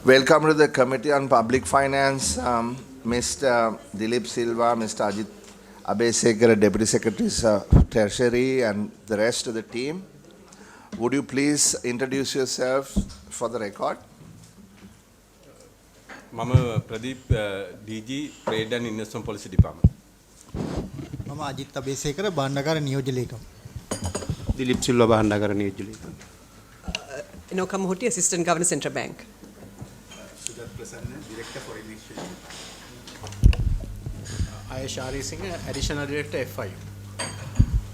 Welcome to the Committee on Public Finance, Mr. Dilip Silva, Mr. Ajit Abesekara, Deputy Secretaries of Treasury, and the rest of the team. Would you please introduce yourself for the record? මම Pradeep DG Trade and Investment Policy Department. මම අජිත් අබේසේකර භාණ්ඩාගාර නියෝජ්‍ය ලේකම්. දිලිප් සිල්වා භාණ්ඩාගාර නියෝජ්‍ය ලේකම්. Inoka Mohuti, Assistant Governor, Central Bank. Sudat Prasanna, Director Foreign Exchange. Ayesh Ari Singh, Additional Director FIU.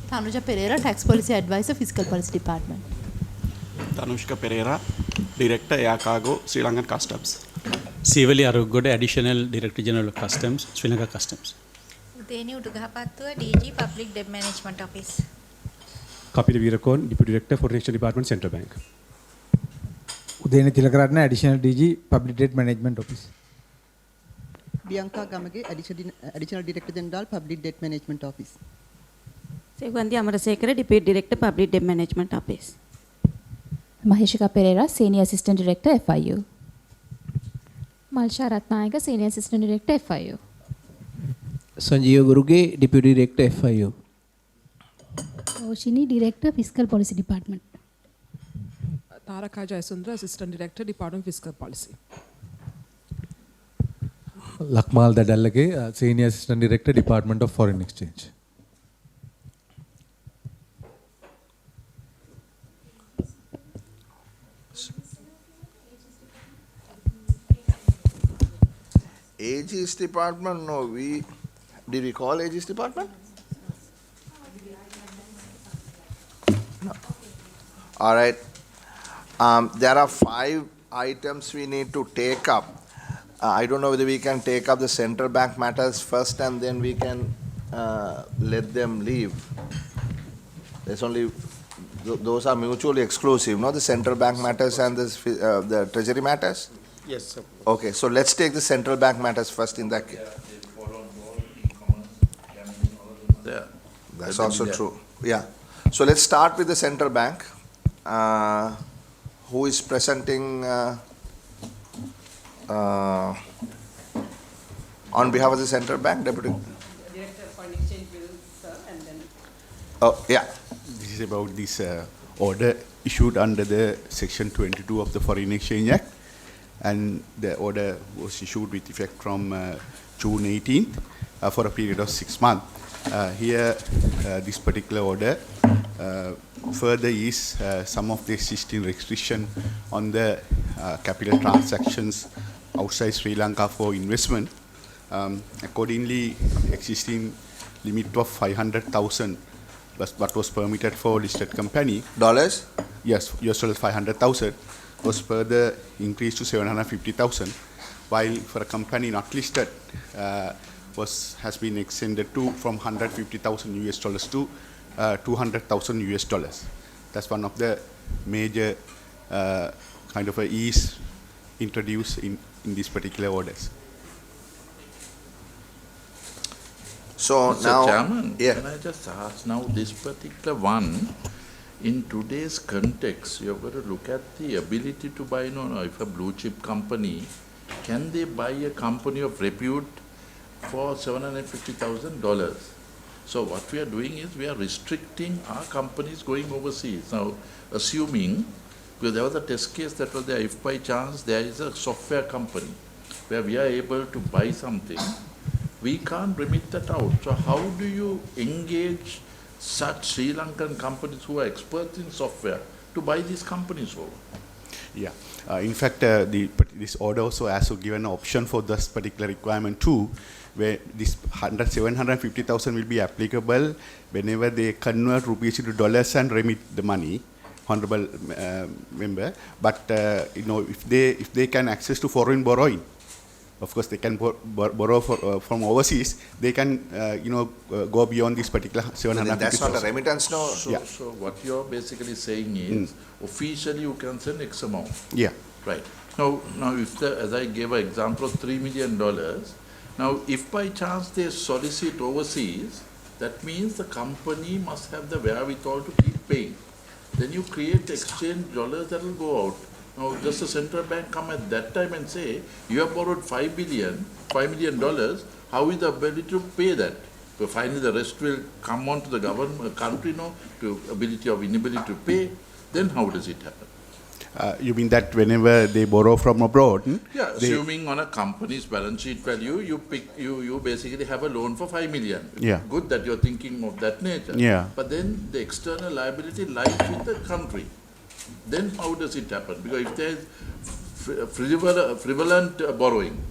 Tanuja Pereira, Tax Policy Advisor, Fiscal Policy Department. Thanushka Perera, Director Air Cargo, Sri Lankan Customs. Sivali Arugoda, Additional Director General of Customs, Sri Lanka Customs. Udeni Udugahapattuwa, DG Public Debt Management Office. Kapila Veerakon, Deputy Director, Foreign Exchange Department, Central Bank. Udeni Tilakaratne Additional DG Public Debt Management Office. Bianca Gamage, Additional Director General, Public Debt Management Office. Sevandi Amarasekara, Deputy Director, Public Debt Management Office. Maheshika Pereira, Senior Assistant Director, FIU. Malsha Ratnayaka, Senior Assistant Director, FIU. Sanjeev Guruge, Deputy Director FIU. Oshini, Director, Fiscal Policy Department. Taraka Jayasundra, Assistant Director, Department of Fiscal Policy. Lakmal Dadallage, Senior Assistant Director, Department of Foreign Exchange. AG's department? No, did we call AG's department? No. All right. There are 5 items we need to take up. I don't know whether we can take up the central bank matters first and then we can let them leave. There's only those are mutually exclusive, no? The central bank matters and the treasury matters. Yes, sir. Okay, so let's take the central bank matters first in that case. Yeah. That's also true. Yeah. So let's start with the central bank. Who is presenting on behalf of the central bank, Deputy? Director of Foreign Exchange will serve and then. Oh, yeah. This is about this order issued under the Section 22 of the Foreign Exchange Act. And the order was issued with effect from June 18th for a period of 6 months. Here, this particular order further is some of the existing restriction on the capital transactions outside Sri Lanka for investment. Accordingly, existing limit of 500,000 was what was permitted for listed company. Dollars? Yes, US dollars 500,000 was further increased to 750,000, while for a company not listed has been extended to from 150,000 US dollars to 200,000 US dollars. That's one of the major kind of a ease introduced in these particular orders. So Mr. now, Chairman, yeah. can I just ask now this particular one, in today's context, you've got to look at the ability to buy, if a blue chip company, can they buy a company of repute for $750,000? So what we are doing is we are restricting our companies going overseas. Now, assuming, because there was a test case that was there, if by chance there is a software company where we are able to buy something, we can't remit that out. So how do you engage such Sri Lankan companies who are experts in software to buy these companies over? Yeah. In fact, this order also has given an option for this particular requirement too, where this 750,000 will be applicable whenever they convert rupees into dollars and remit the money, honorable member. But if they can access to foreign borrowing, of course they can borrow from overseas. They can go beyond this particular 750,000. That's not a remittance, no. So what you're basically saying is, officially you can send X amount. Yeah. Right. Now if as I gave an example of $3 million, now if by chance they solicit overseas, that means the company must have the wherewithal to keep paying. Then you create exchange dollars that will go out. Now, does the central bank come at that time and say, you have borrowed $5 million, how is the ability to pay that? So finally the rest will come on to the government, country, no, to inability to pay. Then how does it happen? You mean that whenever they borrow from abroad? Yeah, assuming on a company's balance sheet value, you basically have a loan for $5 million. Yeah. Good that you're thinking of that nature. Yeah. But then the external liability lies with the country. Then how does it happen? Because if there's frivolent borrowing,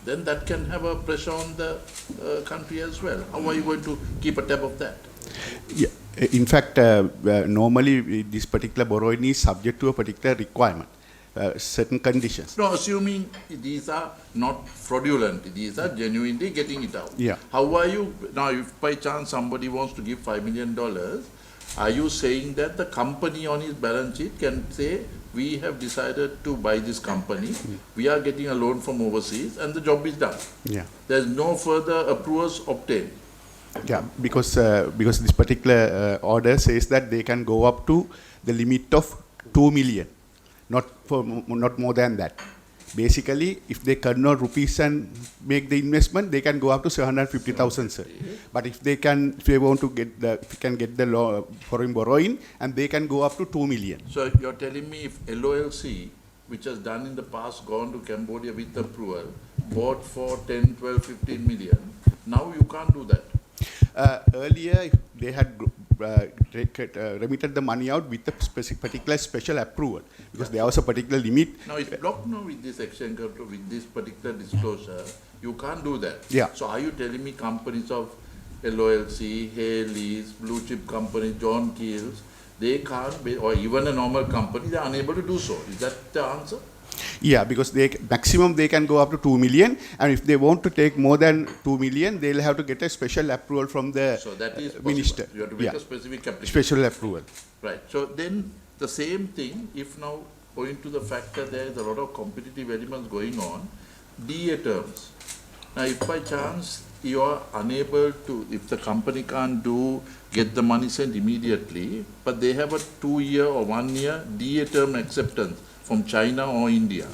then that can have a pressure on the country as well. How are you going to keep a tab of that? Yeah. In fact, normally this particular borrowing is subject to a particular requirement, certain conditions. No, assuming these are not fraudulent, these are genuinely getting it out. Yeah. How are you, now if by chance somebody wants to give $5 million, are you saying that the company on his balance sheet can say, we have decided to buy this company, we are getting a loan from overseas and the job is done? Yeah. There's no further approvals obtained. Yeah, because this particular order says that they can go up to the limit of 2 million, not more than that. Basically, if they convert rupees and make the investment, they can go up to 750,000, sir. But if they can get the foreign borrowing, and they can go up to 2 million. So you're telling me if LOLC, which has done in the past, gone to Cambodia with approval, bought for 10, 12, 15 million, now you can't do that. Earlier, they had remitted the money out with a particular special approval, because there was a particular limit. Now it's blocked now with this exchange, with this particular disclosure. You can't do that. Yeah. So are you telling me companies of LOLC, Haley's, blue chip companies, John Keel's, they can't be, or even a normal company, they are unable to do so? Is that the answer? Yeah, because maximum they can go up to 2 million, and if they want to take more than 2 million, they'll have to get a special approval from the So that is minister. You have to make a specific application. Special approval. Right. So then the same thing, if now owing to the fact that there is a lot of competitive elements going on, DA terms. Now if by chance you are unable to, if the company can't get the money sent immediately, but they have a 2-year or 1-year DA term acceptance from China or India,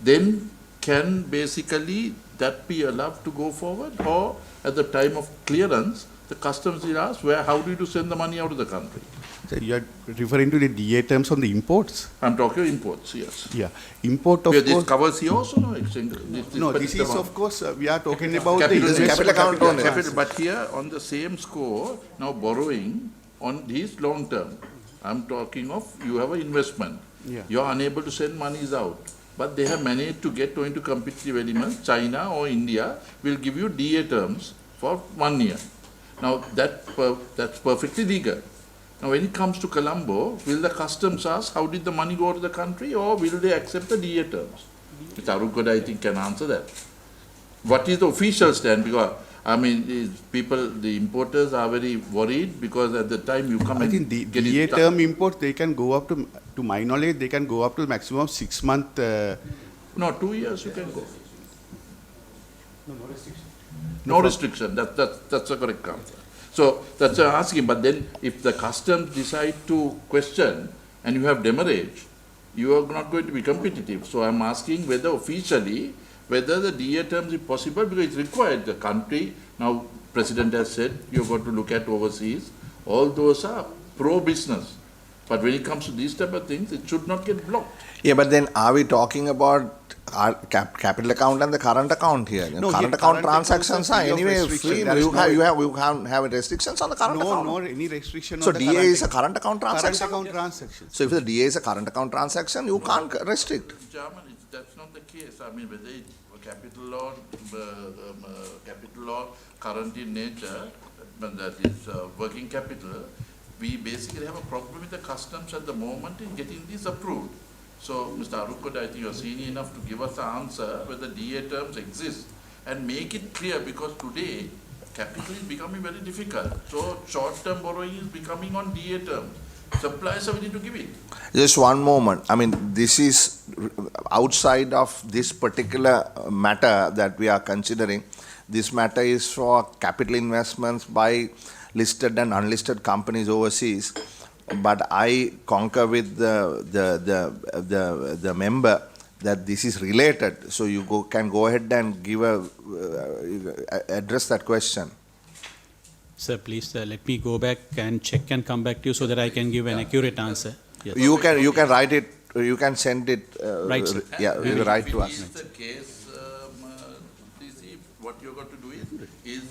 then can basically that be allowed to go forward? Or at the time of clearance, the customs will ask, how do you send the money out of the country? So you are referring to the DA terms on the imports? I'm talking imports, yes. Yeah. Import, of Where course. This covers here also, no? Exchange, This is, of course, we are talking about capital, the capital account only. But here, on the same score, now borrowing on these long term, I'm talking of, you have an investment. Yeah. You are unable to send monies out. But they have managed to get into competitive elements. China or India will give you DA terms for 1 year. Now, that's perfectly legal. Now, when it comes to Colombo, will the customs ask, how did the money go to the country, or will they accept the DA terms? Mr. Arukoda, I think, can answer that. What is the official stand? Because, I mean, the importers are very worried because at the time you come I think the DA term imports, they can go up to my knowledge, they can go up to maximum of 6 months. No, 2 years you can go. No restriction. That's a correct answer. So that's what I'm asking. But then if the customs decide to question and you have demurrage, you are not going to be competitive. So I'm asking whether officially, whether the DA terms is possible, because it's required. The country, now President has said, you've got to look at overseas. All those are pro-business. But when it comes to these type of things, it should not get blocked. Yeah, but then are we talking about our capital account and the current account here? No, current yeah, account current transactions accounts are are free of anyway restriction. free. There is You can't have restrictions on the current account. No, any restriction So on the DA current is a current account transaction? Current account transaction. So if the DA is a current account transaction, you can't restrict. In Germany, that's not the case. I mean, whether it's capital law, current in nature, that is working capital, we basically have a problem with the customs at the moment in getting this approved. So, Mr. Arukoda, I think you're senior enough to give us the answer whether DA terms exist and make it clear, because today capital is becoming very difficult. So, short-term borrowing is becoming on DA terms. Suppliers are willing to give it. Just one moment. I mean, this is outside of this particular matter that we are considering. This matter is for capital investments by listed and unlisted companies overseas. but I concur with the member that this is related, so you can go ahead and give address that question. Sir, please let me go back and check and come back to you so that I can give an accurate answer. Yes. You can write it, you can send it, Right, sir. yeah, you write to us. If it is the case, DC, what you're going to do is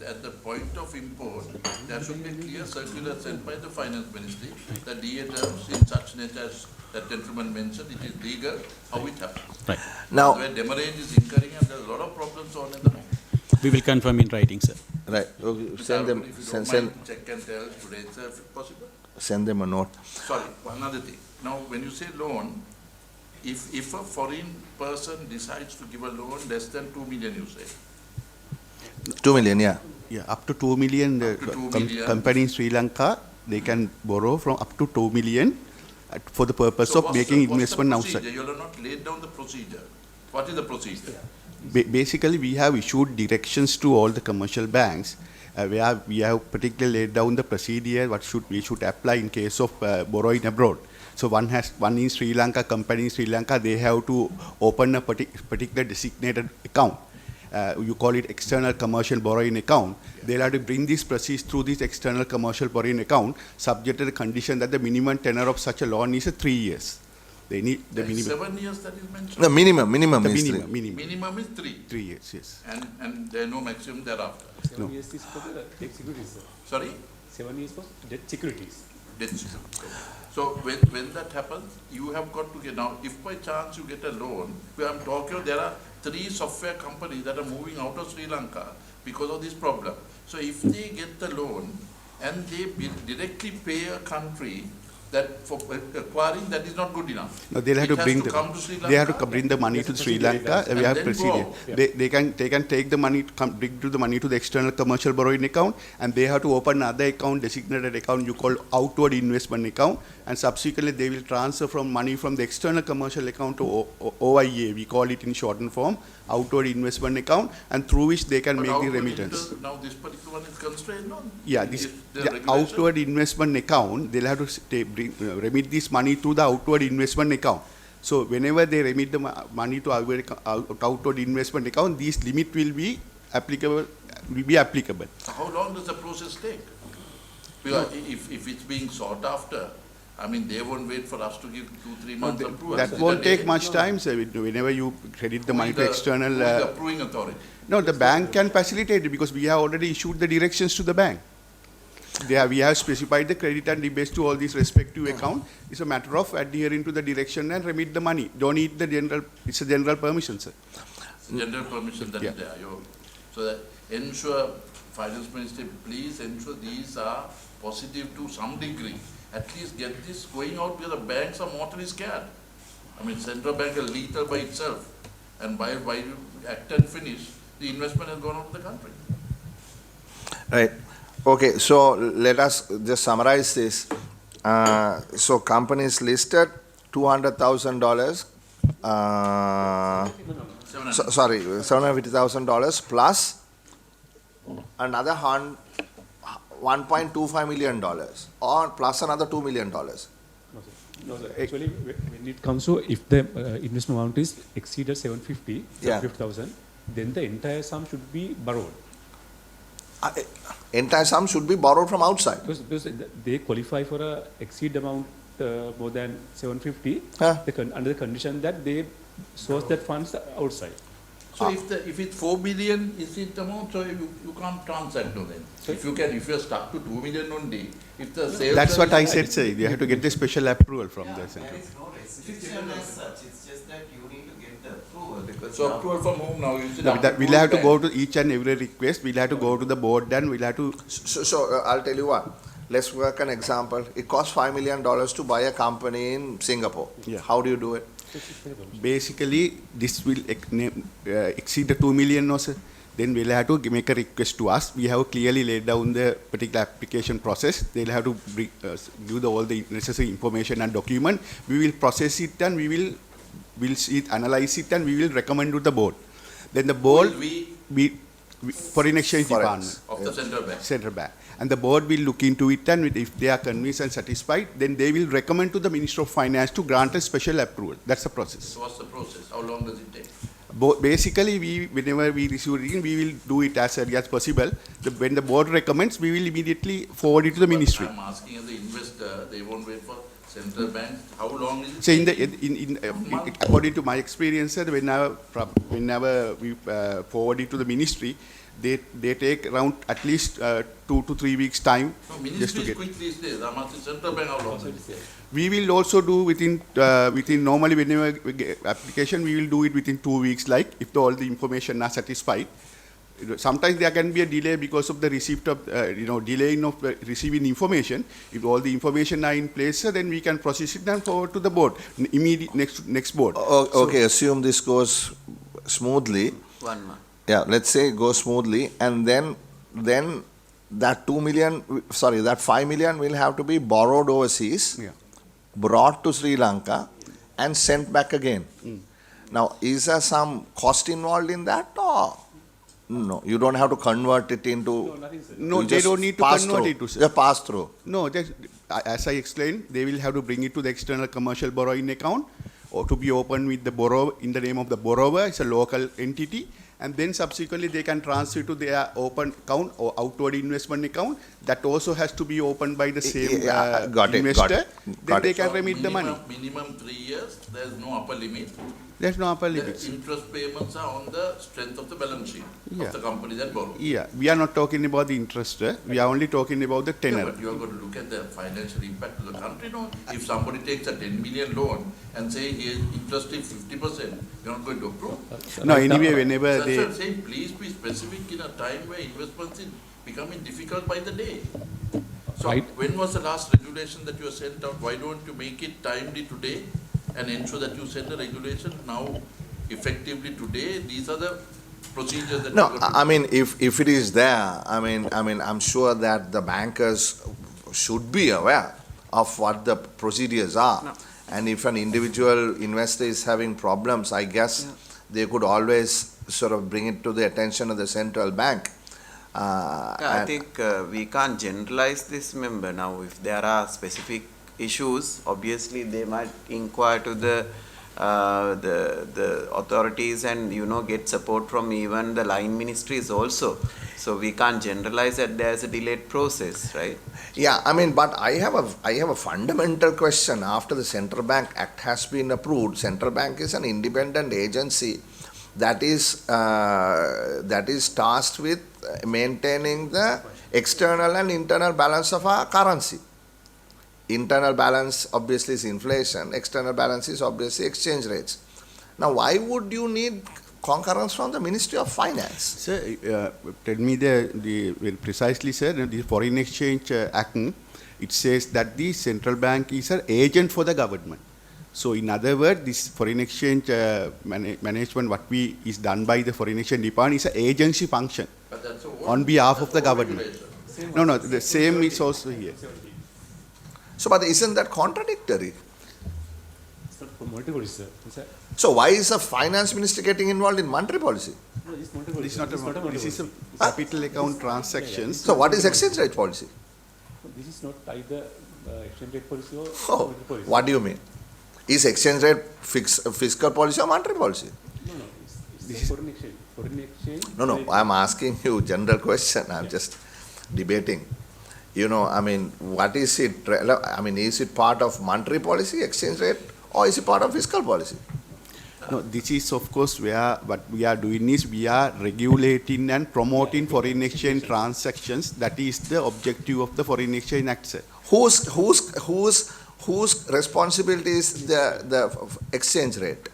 at the point of import, there should be a clear circular sent by the finance ministry, the DA terms in such nature as that gentleman mentioned, it is legal, how it happens. Right. Now, Where demurrage is incurring and there's a lot of problems on at the moment. We will confirm in writing, sir. right, okay, send them, If you don't send, mind, check and tell today itself if possible. send them a note. Sorry, one other thing. Now, when you say loan, if a foreign person decides to give a loan less than 2 million, you say, 2 million, yeah. Yeah, up to 2 million, the Up to 2 million. company in Sri Lanka, they can borrow from up to 2 million for the purpose so of making investment what's the outside. procedure? You have not laid down the procedure. What is the procedure? Basically, we have issued directions to all the commercial banks where we have particularly laid down the procedure what we should apply in case of borrowing abroad. So one in Sri Lanka, company in Sri Lanka, they have to open a particular designated account. You call it external commercial borrowing account. They'll have to bring these proceeds through this external commercial borrowing account, subject to the condition that the minimum tenor of such a loan is 3 years. They need the There is minimum. 7 years that is mentioned. The minimum The is minimum, 3. minimum. Minimum is 3. 3 years, yes. And there is no maximum thereafter. No. Yes, is for the debt securities, sir. Sorry? 7 years for debt securities. That's so when that happens, you have got to get now. If by chance you get a loan, where I'm talking, there are 3 software companies that are moving out of Sri Lanka because of this problem. So if they get the loan and they directly pay a country that for acquiring, that is not good enough. No, they'll have It to has bring come to Sri they have to Lanka. bring the money to Sri Lanka. We And have then procedure. go. They can take the money, bring to the money to the external commercial borrowing account, and they have to open another account, designated account you call outward investment account, and subsequently they will transfer from money from the external commercial account to OIA. We call it in shortened form, outward investment account, and through which they can But make the outward remittance. Now this particular one is constrained, no? Yeah, this Is there the regulation? outward investment account, they'll have to remit this money to the outward investment account. So whenever they remit the money to outward investment account, this limit will be applicable. How long does the process take? Because if it's being sought after, I mean, they won't wait for us to give 2-3 months approval. That won't take much time, sir. Whenever you credit the money to external. Who is the approving authority? No, the bank can facilitate it because we have already issued the directions to the bank. We have specified the credit and rebates to all these respective accounts. It's a matter of adhering to the direction and remit the money. Don't need the general, it's a general permission, sir. General permission that is there. So that ensure, Finance Ministry, please ensure these are positive to some degree. At least get this going out because the banks are mortally scared. I mean, central bank is lethal by itself. And by you act and finish, the investment has gone out of the country. Right. Okay, so let us just summarize this. So companies listed, $200,000, sorry, $750,000 plus another $1.25 million or plus another $2 million. No, sir. Actually, when it comes to if the investment amount is exceeded 750,000, then the entire sum should be borrowed. Entire sum should be borrowed from outside. Because they qualify for a exceed amount more than 750 under the condition that they source that funds outside. So if it's 4 billion is it amount, so you can't transact no then. If you're stuck to 2 million only, if the sales. That's what I said, sir. You have to get the special approval from the center. There is no restriction as such. It's just that you need to get the approval. Because so approval from whom now? We'll have to go to each and every request. We'll have to go to the board and we'll have to. So I'll tell you what. Let's work an example. It costs $5 million to buy a company in Singapore. Yeah. How do you do it? Basically, this will exceed the 2 million, no, sir. Then we'll have to make a request to us. We have clearly laid down the particular application process. They'll have to give all the necessary information and document. We will process it and we'll see it, analyze it, and we will recommend to the board. Then the board, Foreign Exchange Forex. Department. Of the central bank. Central Bank. And the board will look into it, and if they are convinced and satisfied, then they will recommend to the Minister of Finance to grant a special approval. That's the process. So what's the process? How long does it take? Basically, whenever we receive it, we will do it as early as possible. When the board recommends, we will immediately forward it to the ministry. I'm asking as the investor, they won't wait for central bank. How long is it? So, taking? according to my experience, sir, whenever we forward it to the ministry, they take around at least 2 to 3 weeks time No, just to ministry is get. quick these days. I'm asking central bank how long does it take? We will also do within normally whenever we get application, we will do it within 2 weeks. Like if all the information are satisfied. Sometimes there can be a delay because of the receipt of delaying of receiving information. If all the information are in place, sir, then we can process it and forward to the board immediate next board. Okay, assume this goes smoothly. 1 month. Yeah, let's say it goes smoothly, and then that 2 million, sorry, that 5 million will have to be borrowed overseas, brought to Sri Lanka, and sent back again. Now, is there some cost involved in that, or no? You don't have to convert it into. No, you they just don't need to pass convert through. it to, sir. Just pass through. No, as I explained, they will have to bring it to the external commercial borrowing account or to be opened with the borrower in the name of the borrower. It's a local entity. And then subsequently they can transfer to their open account or outward investment account. That also has to be opened by the same investor. Then they can remit the money. Minimum 3 years, there's no upper limit. There's no upper limit. The interest payments are on the strength of the balance sheet of the company that borrowed. Yeah, we are not talking about the interest. We are only talking about the tenor. Yeah, but you are going to look at the financial impact to the country, no? If somebody takes a 10 million loan and say his interest is 50%, you're not going to approve. No, anyway, whenever That's they. what I'm saying, please be specific in a time where investments is becoming difficult by the day. So when was the last regulation that you sent out? Why don't you make it timely today and ensure that you send a regulation now effectively today? These are the procedures that No, you're going to I mean, if it is there, I mean, I'm sure that the bankers should be aware of what the procedures are. No. And if an individual investor is having problems, I guess they could always sort of bring it to the attention of the central bank. I think we can't generalize this, member. Now, if there are specific issues, obviously they might inquire to the authorities and get support from even the line ministries also. So we can't generalize that there's a delayed process, right? Yeah, I mean, but I have a fundamental question. After the Central Bank Act has been approved, Central Bank is an independent agency that is tasked with maintaining the external and internal balance of our currency. Internal balance obviously is inflation, external balance is obviously exchange rates. Now, why would you need concurrence from the Ministry of Finance? Sir, tell me well, precisely, sir, the Foreign Exchange Act, it says that the central bank is an agent for the government. So, in other words, this foreign exchange management, what is done by the Foreign Exchange Department is an agency function on behalf of the government. No, the same is also here. So, but isn't that contradictory? It's not for monetary policy, sir. So, why is the finance minister getting involved in monetary policy? No, it's monetary This policy. is not a, this is a capital account transactions. So, what is exchange rate policy? This is not either exchange rate policy or Oh, monetary policy. what do you mean? Is exchange rate fiscal policy or monetary policy? No, it's foreign exchange. Foreign exchange. No, I'm asking you general question. I'm just debating. I mean, what is it? I mean, is it part of monetary policy, exchange rate, or is it part of fiscal policy? No, this is of course where what we are doing is we are regulating and promoting foreign exchange transactions. That is the objective of the Foreign Exchange Act, sir. Whose responsibility is the exchange rate?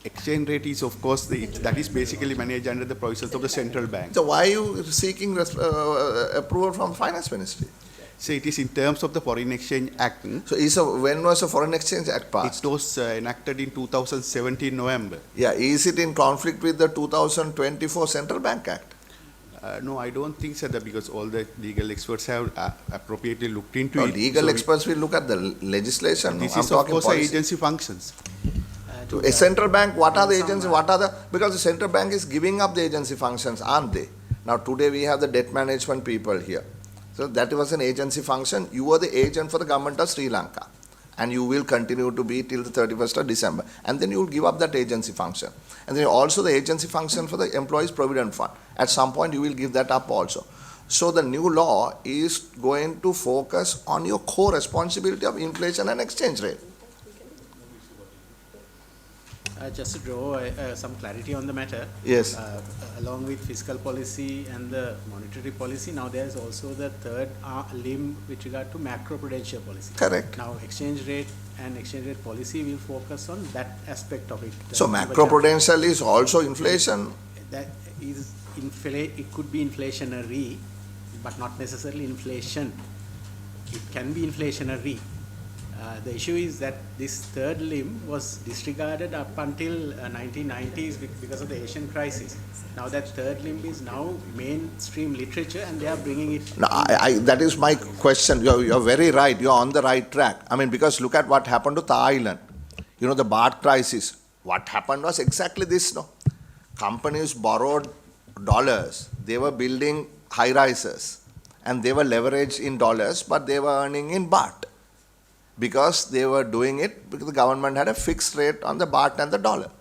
Exchange rate is of course that is basically managed under the provisions of the central bank. So why are you seeking approval from finance ministry? So it is in terms of the Foreign Exchange Act. So when was the Foreign Exchange Act passed? It was enacted in 2017 November. Yeah, is it in conflict with the 2024 Central Bank Act? No, I don't think so, because all the legal experts have appropriately looked into it. Legal experts will look at the legislation. This is of course agency functions. A central bank, what are the agencies? Because the central bank is giving up the agency functions, aren't they? Now today we have the debt management people here. So that was an agency function. You were the agent for the government of Sri Lanka. And you will continue to be till the 31st of December. And then you will give up that agency function. And then also the agency function for the Employees Provident Fund. At some point you will give that up also. So the new law is going to focus on your core responsibility of inflation and exchange rate. Just to draw some clarity on the matter. Yes. Along with fiscal policy and the monetary policy, now there is also the third limb with regard to macroprudential policy. Correct. Now exchange rate and exchange rate policy will focus on that aspect of it. So macroprudential is also inflation? That is, it could be inflationary, but not necessarily inflation. It can be inflationary. The issue is that this third limb was disregarded up until 1990s because of the Asian crisis. Now that third limb is now mainstream literature and they are bringing it. No, that is my question. You're very right. You're on the right track. I mean, because look at what happened to Thailand. You know, the baht crisis. What happened was exactly this. No, companies borrowed dollars. They were building high rises and they were leveraged in dollars, but they were earning in baht. Because they were doing it because the government had a fixed rate on the baht and the dollar.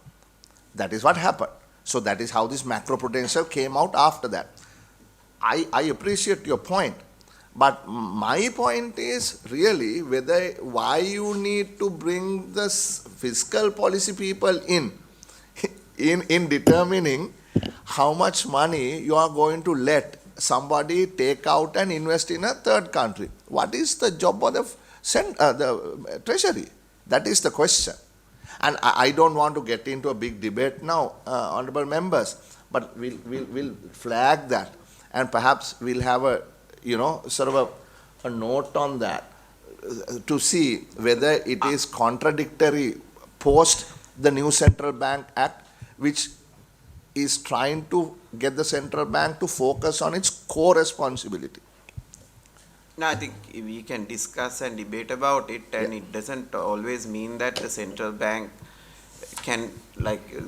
That is what happened. So that is how this macroprudential came out after that. I appreciate your point, but my point is really why you need to bring the fiscal policy people in determining how much money you are going to let somebody take out and invest in a third country. What is the job of the treasury? That is the question. And I don't want to get into a big debate now, honorable members, but we'll flag that, and perhaps we'll have a sort of a note on that to see whether it is contradictory post the new Central Bank Act, which is trying to get the central bank to focus on its core responsibility. No, I think we can discuss and debate about it, and it doesn't always mean that the central bank can,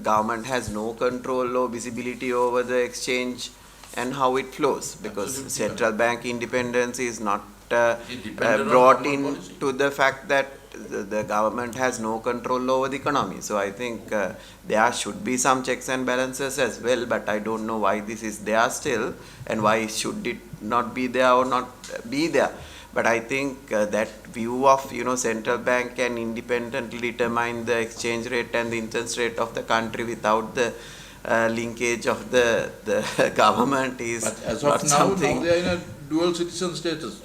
government has no control or visibility over the exchange and how it flows, because central bank independence is not brought into the fact that the government has no control over the economy. So I think there should be some checks and balances as well, but I don't know why this is there still and why should it not be there or not be there. But I think that view of central bank can independently determine the exchange rate and the interest rate of the country without the linkage of the government is but as not of now, something. They are in a dual citizen status.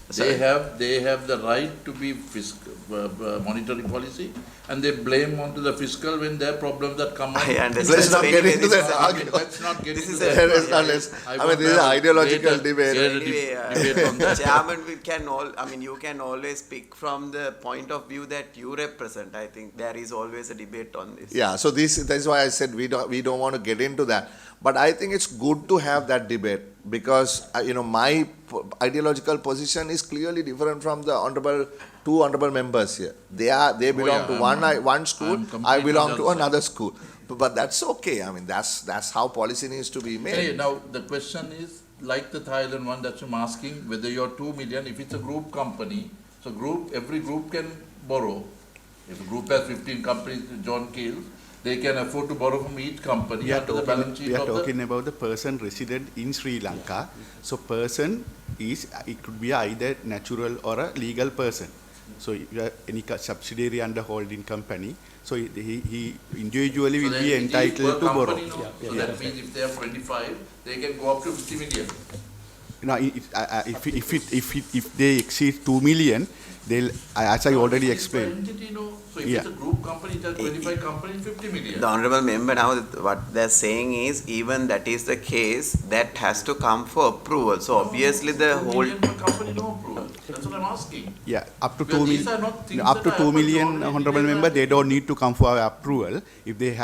They have the right to be monetary policy, and they blame onto the fiscal when there are problems that come up. I understand. Let's not get into that argument. Let's not get into that. This is an ideological debate. Anyway, Chairman, you can always pick from the point of view that you represent. I think there is always a debate on this. Yeah, so that's why I said we don't want to get into that. But I think it's good to have that debate because my ideological position is clearly different from the two honorable members here. They belong to one school. I belong to another school. But that's okay. I mean, that's how policy needs to be made. Hey, now the question is like the Thailand one that I'm asking, whether you're 2 million, if it's a group company, so every group can borrow. If a group has 15 companies, John Keel, they can afford to borrow from each company. We are talking about the person resident in Sri Lanka. So person it could be either natural or a legal person. So if you have any subsidiary under holding company, so he individually will be entitled to borrow. So that means if they have 25, they can go up to 50 million. Now, if they exceed 2 million, they'll, as I already explained. So if it's a group company, it has 25 companies, 50 million. The honorable member, now what they're saying is, even that is the case, that has to come for approval. So obviously the whole company no approval. That's what I'm asking. Yeah, up to 2 million. Up to 2 million, honorable member, they don't need to come for approval. If they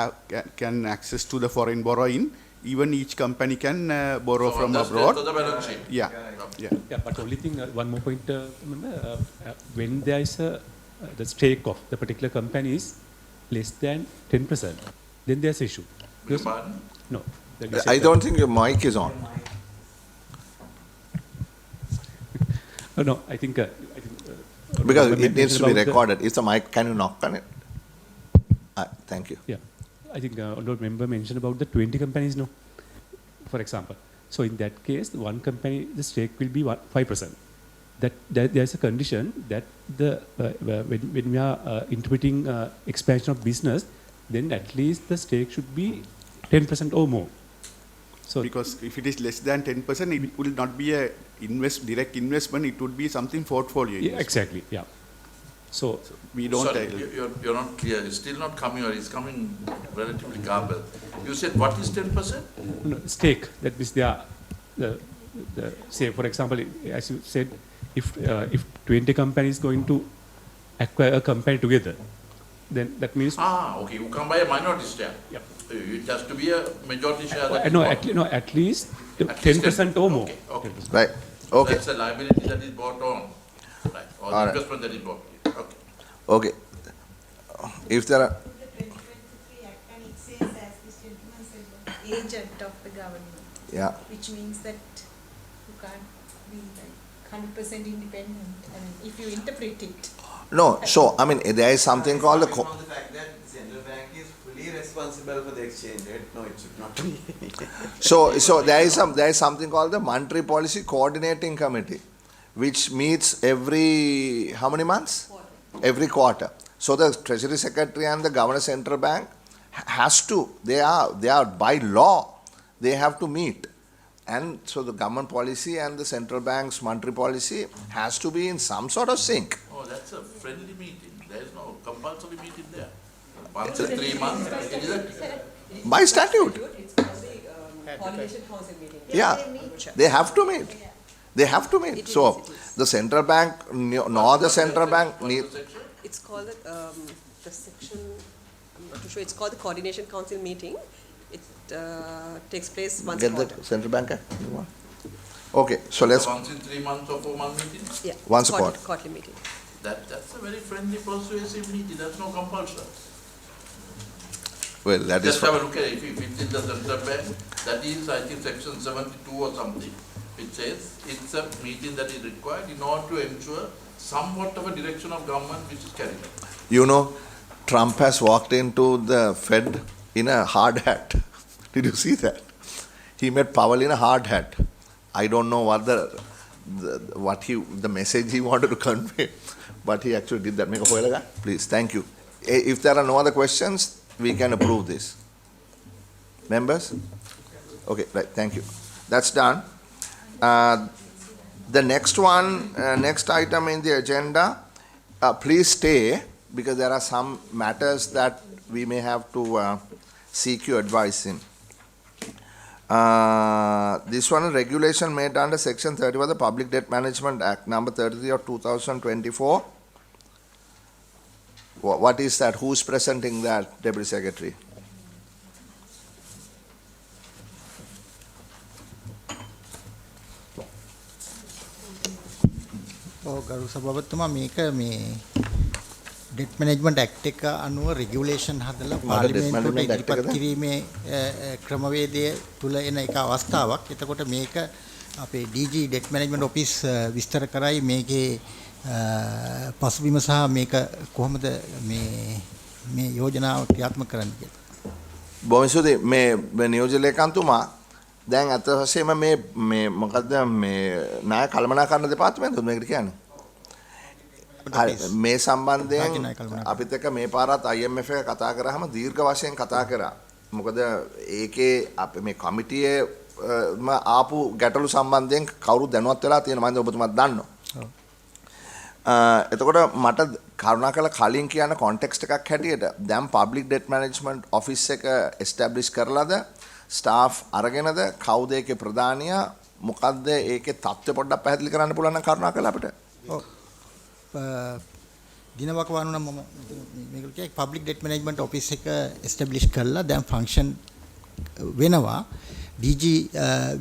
can access to the foreign borrowing, even each company can borrow from abroad. Yeah. But only thing, one more point, remember, when there is the stake of the particular company is less than 10%, then there's issue. No. I don't think your mic is on. No, I think. Because Member it needs to be mentioned about the- recorded. Is the mic, can you knock on it? Thank you. Yeah, I think honourable member mentioned about the 20 companies, no, for example. So in that case, one company, the stake will be 5%. That there's a condition that when we are interpreting expansion of business, then at least the stake should be 10% or more. So because if it is less than 10%, it will not be a direct investment. It would be something portfolio. Yeah, exactly. Yeah. So we don't. Sorry, you're not clear. It's still not coming, or it's coming relatively garbled. You said what is 10%? No, stake. That means the say, for example, as you said, if 20 companies going to acquire a company together, then that means. Okay. You come by a minority share. Yeah. It has to be a majority share. That No, is bought. at least 10% or more. Okay. Right. Okay. That's a liability that is bought on. Right. Or the All right. investment that is bought. Okay. Okay. If there are, agent of the government. Yeah. Which means that you can't be like 100% independent. And if you interpret it. no, so, I mean, there is something called the. On the fact that the central bank is fully responsible for the exchange rate. No, it should not be. So there is something called the Monetary Policy Coordinating Committee, which meets every how many months? Every quarter. So the Treasury Secretary and the Governor Central Bank has to. They are by law. They have to meet, and so the government policy and the central bank's monetary policy has to be in some sort of sync. Oh, that's a friendly meeting. There is no compulsory meeting there. Once in 3 months, it is a By statute. It's called the Coordination Council meeting. Yeah, they have to meet. They have to meet. So the central bank, nor the central bank need. It's called the section, I'm not too sure, it's called the Coordination Council meeting. It takes place once a Get quarter. the central bank. Okay, so let's. once in 3 months or 4 month meeting? Yeah. Once a quarter. Quarterly meeting. That's a very friendly, persuasive meeting. That's no compulsion. Well, that is. Just have a look at it. If it's in the central bank, that is, I think, section 72 or something. It says it's a meeting that is required in order to ensure somewhat of a direction of government which is carried out. You know, Trump has walked into the Fed in a hard hat. Did you see that? He met Powell in a hard hat. I don't know what the message he wanted to convey, but he actually did that. Make a hoyalaga, please. Thank you. If there are no other questions, we can approve this. Members? Okay, right. Thank you. That's done. The next one, next item in the agenda, please stay because there are some matters that we may have to seek your advice in. This one is regulation made under Section 31 of the Public Debt Management Act, number 33 of 2024. What is that? Who's presenting that, Deputy Secretary? ගරු සභාපතිතුමා මේක මේ ඩෙට් management act එක අනුව regulation හදලා පාර්ලිමේන්තුවට ඉදිරිපත් කිරීමේ ක්‍රමවේදය තුල එන එක අවස්ථාවක්. එතකොට මේක අපේ DG ඩෙට් මැනේජ්මන්ට් ඔෆිස් විස්තර කරයි මේකේ පසුබිම සහ මේක කොහොමද මේ යෝජනාව ක්‍රියාත්මක කරන්න කියලා. බොහොම ස්තුතියි මේ නියෝජ්‍ය ලේකම්තුමා දැන් අත වශයෙන්ම මේ මොකද්ද මේ ණය කළමනාකරණ දෙපාර්තමේන්තුව මේකට කියන්නේ. මේ සම්බන්ධයෙන් අපිත් එක්ක මේ පාරත් IMF එක කතා කරාම දීර්ඝ වශයෙන් කතා කරා. මොකද ඒකේ අපි මේ කමිටියේ ආපු ගැටලු සම්බන්ධයෙන් කවුරු දැනුවත් වෙලා තියෙනවා මම ඔබතුමාත් දන්නවා. එතකොට මට කරුණාකරලා කලින් කියන කොන්ටෙක්ස්ට් එකක් හැටියට දැන් පබ්ලික් ඩෙට් මැනේජ්මන්ට් ඔෆිස් එක එස්ටැබ්ලිෂ් කරලාද ස්ටාෆ් අරගෙනද කවුද ඒකේ ප්‍රධානියා මොකද්ද ඒකේ තත්ත්වය පොඩ්ඩක් පැහැදිලි කරන්න පුළුවන් නම් කරුණාකරලා අපිට. ඔව්. දිනවක වань නම් මම මේකට කිය පබ්ලික් ඩෙට් මැනේජ්මන්ට් ඔෆිස් එක එස්ටැබ්ලිෂ් කරලා දැන් ෆන්ක්ෂන් වෙනවා. DG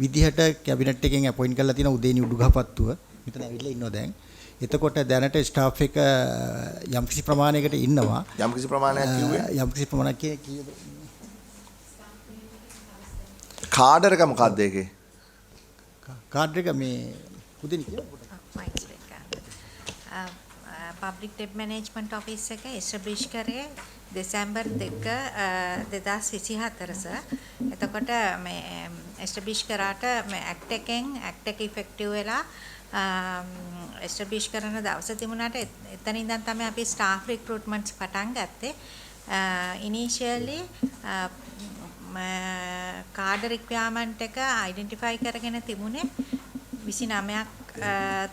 විදිහට කැබිනට් එකෙන් අපොයින්ට් කරලා තියෙන උදේනි උඩුගහපත්තුව මෙතන ඇවිල්ලා ඉන්නවා දැන්. එතකොට දැනට ස්ටාෆ් එක යම්කිසි ප්‍රමාණයකට ඉන්නවා. යම්කිසි ප්‍රමාණයක් කිව්වේ? යම්කිසි ප්‍රමාණයක් කීයද? කාඩර් එක මොකක්ද ඒකේ? කාඩ් එක මේ උදේනි කියලා පබ්ලික් ඩෙබ් මැනේජ්මන්ට් ඔෆිස් එක එස්ටැබ්ලිෂ් කරේ දෙසැම්බර් 2 2024 සර්. එතකොට මේ එස්ටැබ්ලිෂ් කරාට මේ ඇක්ට් එක ඉෆෙක්ටිව් වෙලා එස්ටැබ්ලිෂ් කරන දවස තිබුණාට එතන ඉඳන් තමයි අපි ස්ටාෆ් රික්‍රූට්මන්ට්ස් පටන් ගත්තේ. ඉනිෂියලි කාඩ් රික්වයර්මන්ට් එක අයිඩෙන්ටිෆයි කරගෙන තිබුණේ 29ක්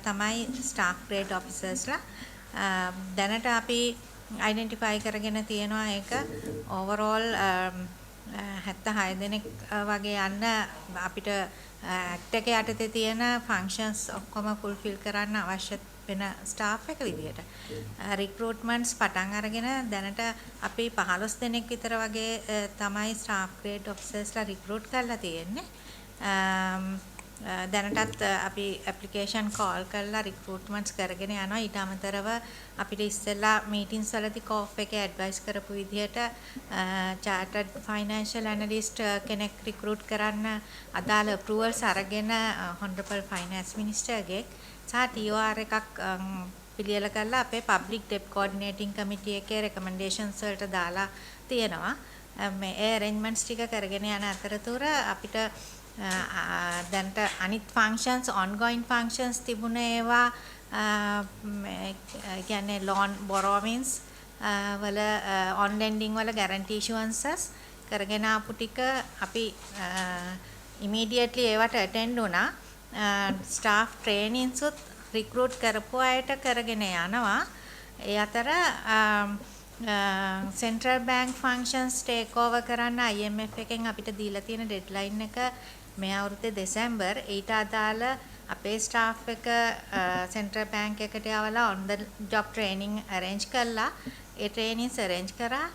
තමයි ස්ටාෆ් ග්‍රේඩ් ඔෆිසර්ස්ලා. දැනට අපි අයිඩෙන්ටිෆයි කරගෙන තියෙනවා ඒක ඕවරෝල් 76 දෙනෙක් වගේ යන්න අපිට ඇක්ට් එක යටතේ තියෙන ෆන්ක්ෂන්ස් ඔක්කොම ෆුල්ෆිල් කරන්න අවශ්‍ය වෙන ස්ටාෆ් එක විදියට රික්‍රූට්මන්ට්ස් පටන් අරගෙන දැනට අපි 15 දෙනෙක් විතර වගේ තමයි ස්ටාෆ් ග්‍රේඩ් ඔෆිසර්ස්ලා රික්‍රූට් කරලා තියෙන්නේ. දැනටත් අපි ඇප්ලිකේෂන් කෝල් කරලා රික්‍රූට්මන්ට්ස් කරගෙන යනවා. ඊට අමතරව අපිට ඉස්සෙල්ලා මීටින්ස් වලදී කෝෆ් එකේ ඇඩ්වයිස් කරපු විදිහට චාර්ටර්ඩ් ෆයිනෑන්ෂල් ඇනලිස්ට් කෙනෙක් රික්‍රූට් කරන්න අදාළ අප්‍රූවල්ස් අරගෙන හොනරබල් ෆයිනෑන්ස් මිනිස්ටර්ගේ සහ TOR එකක් පිළියෙල කරලා අපේ පබ්ලික් ඩෙබ් කෝඩිනේටිං කමිටි එකේ රෙකමෙන්ඩේෂන්ස් වලට දාලා තියෙනවා. මේ ඇරේන්ජ්මන්ට්ස් ටික කරගෙන යන අතරතුර අපිට දැන්ට අනිත් ෆන්ක්ෂන්ස් ongoing ෆන්ක්ෂන්ස් තිබුණ ඒවා කියන්නේ loan borrowings වල on lending වල guarantee issuances කරගෙන ආපු ටික අපි immediately ඒවට attend වුණා. staff trainings උත් recruit කරපු අයට කරගෙන යනවා. ඒ අතර central bank functions take over කරන්න IMF එකෙන් අපිට දීලා තියෙන deadline එක මේ අවුරුද්දේ දෙසැම්බර්. ඊට අදාළ අපේ ස්ටාෆ් එක සෙන්ට්‍රල් බැංක් එකට යවලා on the job training arrange කළා. ඒ trainings arrange කරා.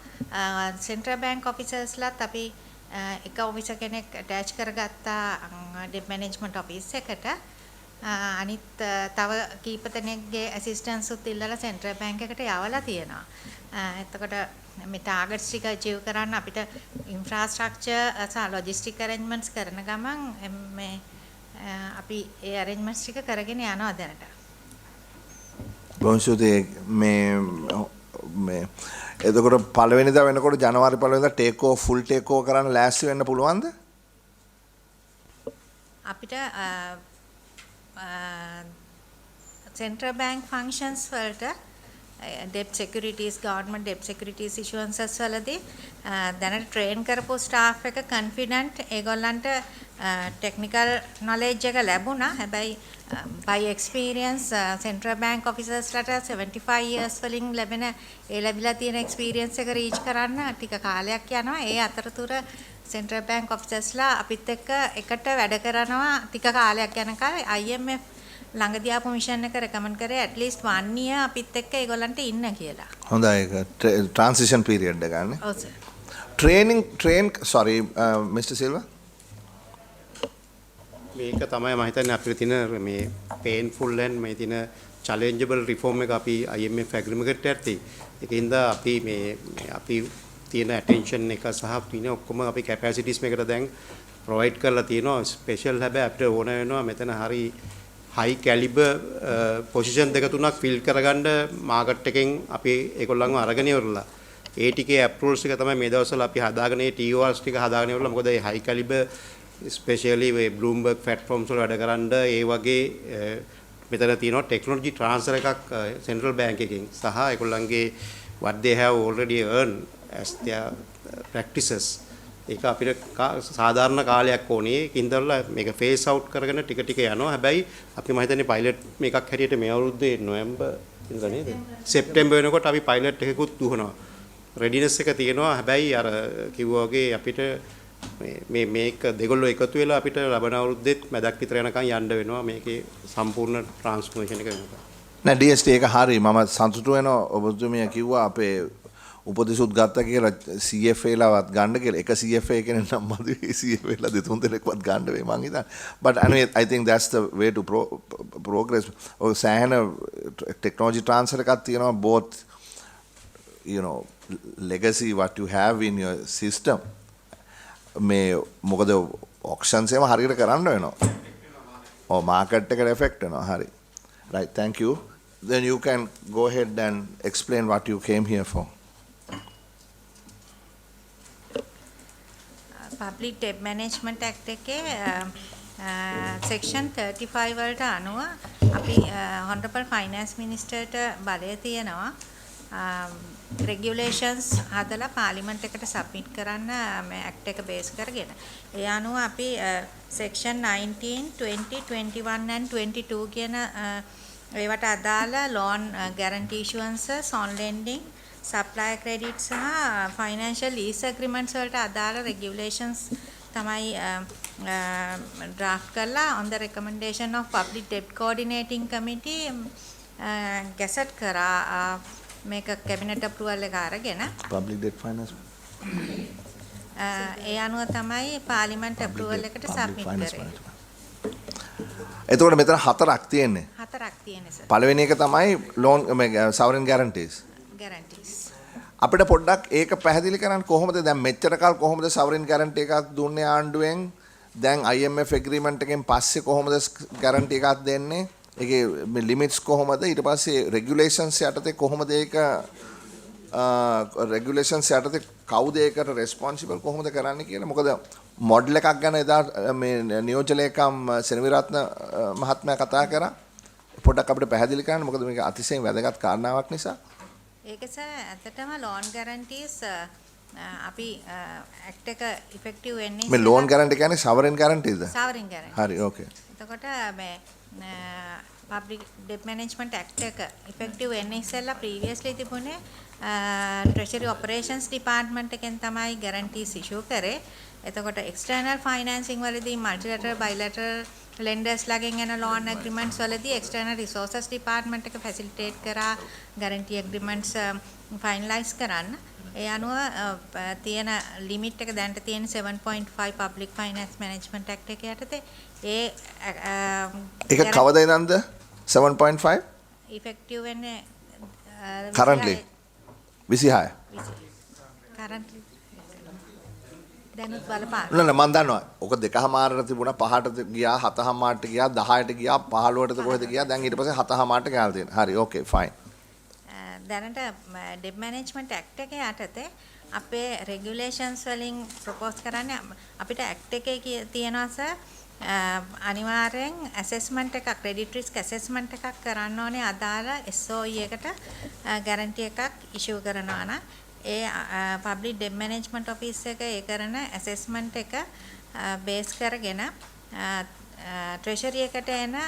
සෙන්ට්‍රල් බැංක් ඔෆිසර්ස්ලාත් අපි එක ඔෆිසර් කෙනෙක් attach කරගත්තා ඩෙබ් මැනේජ්මන්ට් ඔෆිස් එකට. අනිත් තව කීප දෙනෙක්ගේ ඇසිස්ටන්ස් උත් ඉල්ලලා සෙන්ට්‍රල් බැංක් එකට යවලා තියෙනවා. එතකොට මේ ටාගට්ස් ටික අචීව් කරන්න අපිට ඉන්ෆ්‍රාස්ට්‍රක්චර් සහ ලොජිස්ටික් අරේන්ජ්මන්ට්ස් කරන ගමන් මේ අපි ඒ අරේන්ජ්මන්ට්ස් ටික කරගෙන යනවා දැනට. බොන්සුතේ මේ එතකොට පළවෙනිදා වෙනකොට ජනවාරි පළවෙනිදා take over full take over කරන්න ලෑස්ති වෙන්න පුළුවන්ද? අපිට සෙන්ට්‍රල් බැංක් ෆන්ක්ෂන්ස් වලට debt securities government debt securities issuances වලදී දැනට train කරපු staff එක confident ඒගොල්ලන්ට technical knowledge එක ලැබුණා. හැබැයි by experience central bank officers ලට 75 years වලින් ලැබෙන ඒ ලැබිලා තියෙන experience එක reach කරන්න ටික කාලයක් යනවා. ඒ අතරතුර central bank officersලා අපිත් එක්ක එකට වැඩ කරනවා ටික කාලයක් යනකල්. IMF ළඟදී ආපු මිෂන් එක රෙකමන්ඩ් කරේ at least 1 year අපිත් එක්ක ඒගොල්ලන්ට ඉන්න කියලා. හොඳයි ඒක transition period එක ගන්න. ඔව් සර්. sorry Mr. Silva. මේක තමයි මම හිතන්නේ අපිට තියෙන මේ painful and මේ තියෙන challengeable reform එක අපි IMF agreement එකට යටතේ. ඒකින්ද අපි තියෙන attention එක සහ තියෙන ඔක්කොම අපි capacities මේකට දැන් provide කරලා තියෙනවා. special හැබැයි අපිට ඕන වෙනවා මෙතන හරි high caliber position දෙක තුනක් fill කරගන්න market එකෙන් අපි ඒගොල්ලන්ව අරගෙන ඉවරලා ඒ ටිකේ approvals ටික තමයි මේ දවස්වල අපි හදාගෙන ඒ TORs ටික හදාගෙන ඉවරලා මොකද ඒ high caliber especially මේ Bloomberg platforms වල වැඩ කරන්න ඒ වගේ මෙතන තියෙනවා technology transfer එකක් central bank එකෙන් සහ ඒගොල්ලන්ගේ what they have already earned as their practices ඒක අපිට සාධාරණ කාලයක් ඕනේ. ඒකින්දලා මේක ෆේස් අවුට් කරගෙන ටික ටික යනවා. හැබැයි අපි මම හිතන්නේ පයිලට් මේකක් හැටියට මේ අවුරුද්දේ නොවැම්බර් ඉඳලා නේද? සෙප්තැම්බර් වෙනකොට අපි පයිලට් එකකුත් දුවනවා. රෙඩිනස් එක තියෙනවා. හැබැයි අර කිව්වා වගේ අපිට මේක දෙගොල්ලෝ එකතු වෙලා අපිට ලබන අවුරුද්දෙත් මැදක් විතර යනකම් යන්න වෙනවා මේකේ සම්පූර්ණ ට්‍රාන්ස්ෆෝමේෂන් එක වෙනකම්. නෑ DST එක හරි. මම සතුටු වෙනවා ඔබතුමිය කිව්වා අපේ උපදෙසුත් ගත්තා කියලා CFA ලාවත් ගන්න කියලා. එක CFA කෙනෙක් නම් මදි CFA ලා දෙතුන් දෙනෙක්වත් ගන්න වෙයි මං හිතන්නේ. But anyway I think that's the way to progress. ඔය සෑහෙන technology transfer එකක් තියෙනවා both you know legacy what you have in your system. මේ මොකද auctions එකම හරියට කරන්න වෙනවා. ඔව් market එකට effect වෙනවා. හරි. Right, thank you. then you can go ahead and explain what you came here for. Public Debt Management Act එකේ section 35 වලට අනුව අපි honorable finance ministerට බලය තියෙනවා regulations හදලා පාර්ලිමේන්තු එකට සබ්මිට් කරන්න මේ act එක බේස් කරගෙන. ඒ අනුව අපි section 19, 20, 21 and 22 කියන ඒවට අදාළ loan guarantee issuances, on lending, supplier credit සහ financial lease agreements වලට අදාළ regulations තමයි draft කරලා on the recommendation of Public Debt Coordinating Committee gazette කරා මේක cabinet approval එක අරගෙන Public debt finance. ඒ අනුව තමයි පාර්ලිමේන්තු approval එකට submit කරේ. එතකොට මෙතන හතරක් තියෙන්නේ. හතරක් තියෙන්නේ සර්. පළවෙනි එක තමයි loan sovereign guarantees. guarantees. අපිට පොඩ්ඩක් ඒක පැහැදිලි කරන්න කොහොමද දැන් මෙච්චර කාල කොහොමද sovereign guarantee එකක් දුන්නේ ආණ්ඩුවෙන් දැන් IMF agreement එකෙන් පස්සේ කොහොමද guarantee එකක් දෙන්නේ ඒකේ limits කොහොමද ඊට පස්සේ regulations යටතේ කොහොමද ඒක regulations යටතේ කවුද ඒකට responsible කොහොමද කරන්නේ කියලා මොකද model එකක් ගැන එදා මේ නියෝජ්‍ය ලේකම් සෙනවිරත්න මහත්මයා කතා කරා පොඩ්ඩක් අපිට පැහැදිලි කරන්න මොකද මේක අතිශයින් වැදගත් කාරණාවක් නිසා ඒක ඇත්තටම loan guarantees අපි act එක effective වෙන්නේ මේ loan guarantee කියන්නේ sovereign guarantees ද? sovereign guarantee. හරි okay. එතකොට මේ Public Debt Management Act එක effective වෙන්නේ ඉස්සෙල්ලා previously තිබුණේ Treasury Operations Department එකෙන් තමයි guarantees issue කරේ. එතකොට external financing වලදී multilateral bilateral lenders ලාගෙන් එන loan agreements වලදී external resources department එක facilitate කරා guarantee agreements finalize කරන්න. ඒ අනුව තියෙන limit එක දැන්ට තියෙන 7.5 Public Finance Management Act එක යටතේ ඒක කවද ඉඳන්ද 7.5 effective වෙන්නේ currently 26 currently දැනුත් බලපාන නෑ මම දන්නවා ඔක දෙකමාරට තිබුණා පහට ගියා හතමාරට ගියා 10ට ගියා 15ට කොහෙද ගියා දැන් ඊට පස්සේ හතමාරට ගාලා තියෙනවා හරි ඕකේ ෆයින් දැනට Debt Management Act එක යටතේ අපේ regulations වලින් propose කරන්නේ අපිට act එකේ තියෙනවා සර් අනිවාර්යෙන් assessment එකක් credit risk assessment එකක් කරන්න ඕනේ අදාළ SOE එකට guarantee එකක් issue කරනවා නම් ඒ Public Debt Management Office එක ඒ කරන assessment එක base කරගෙන treasury එකට එන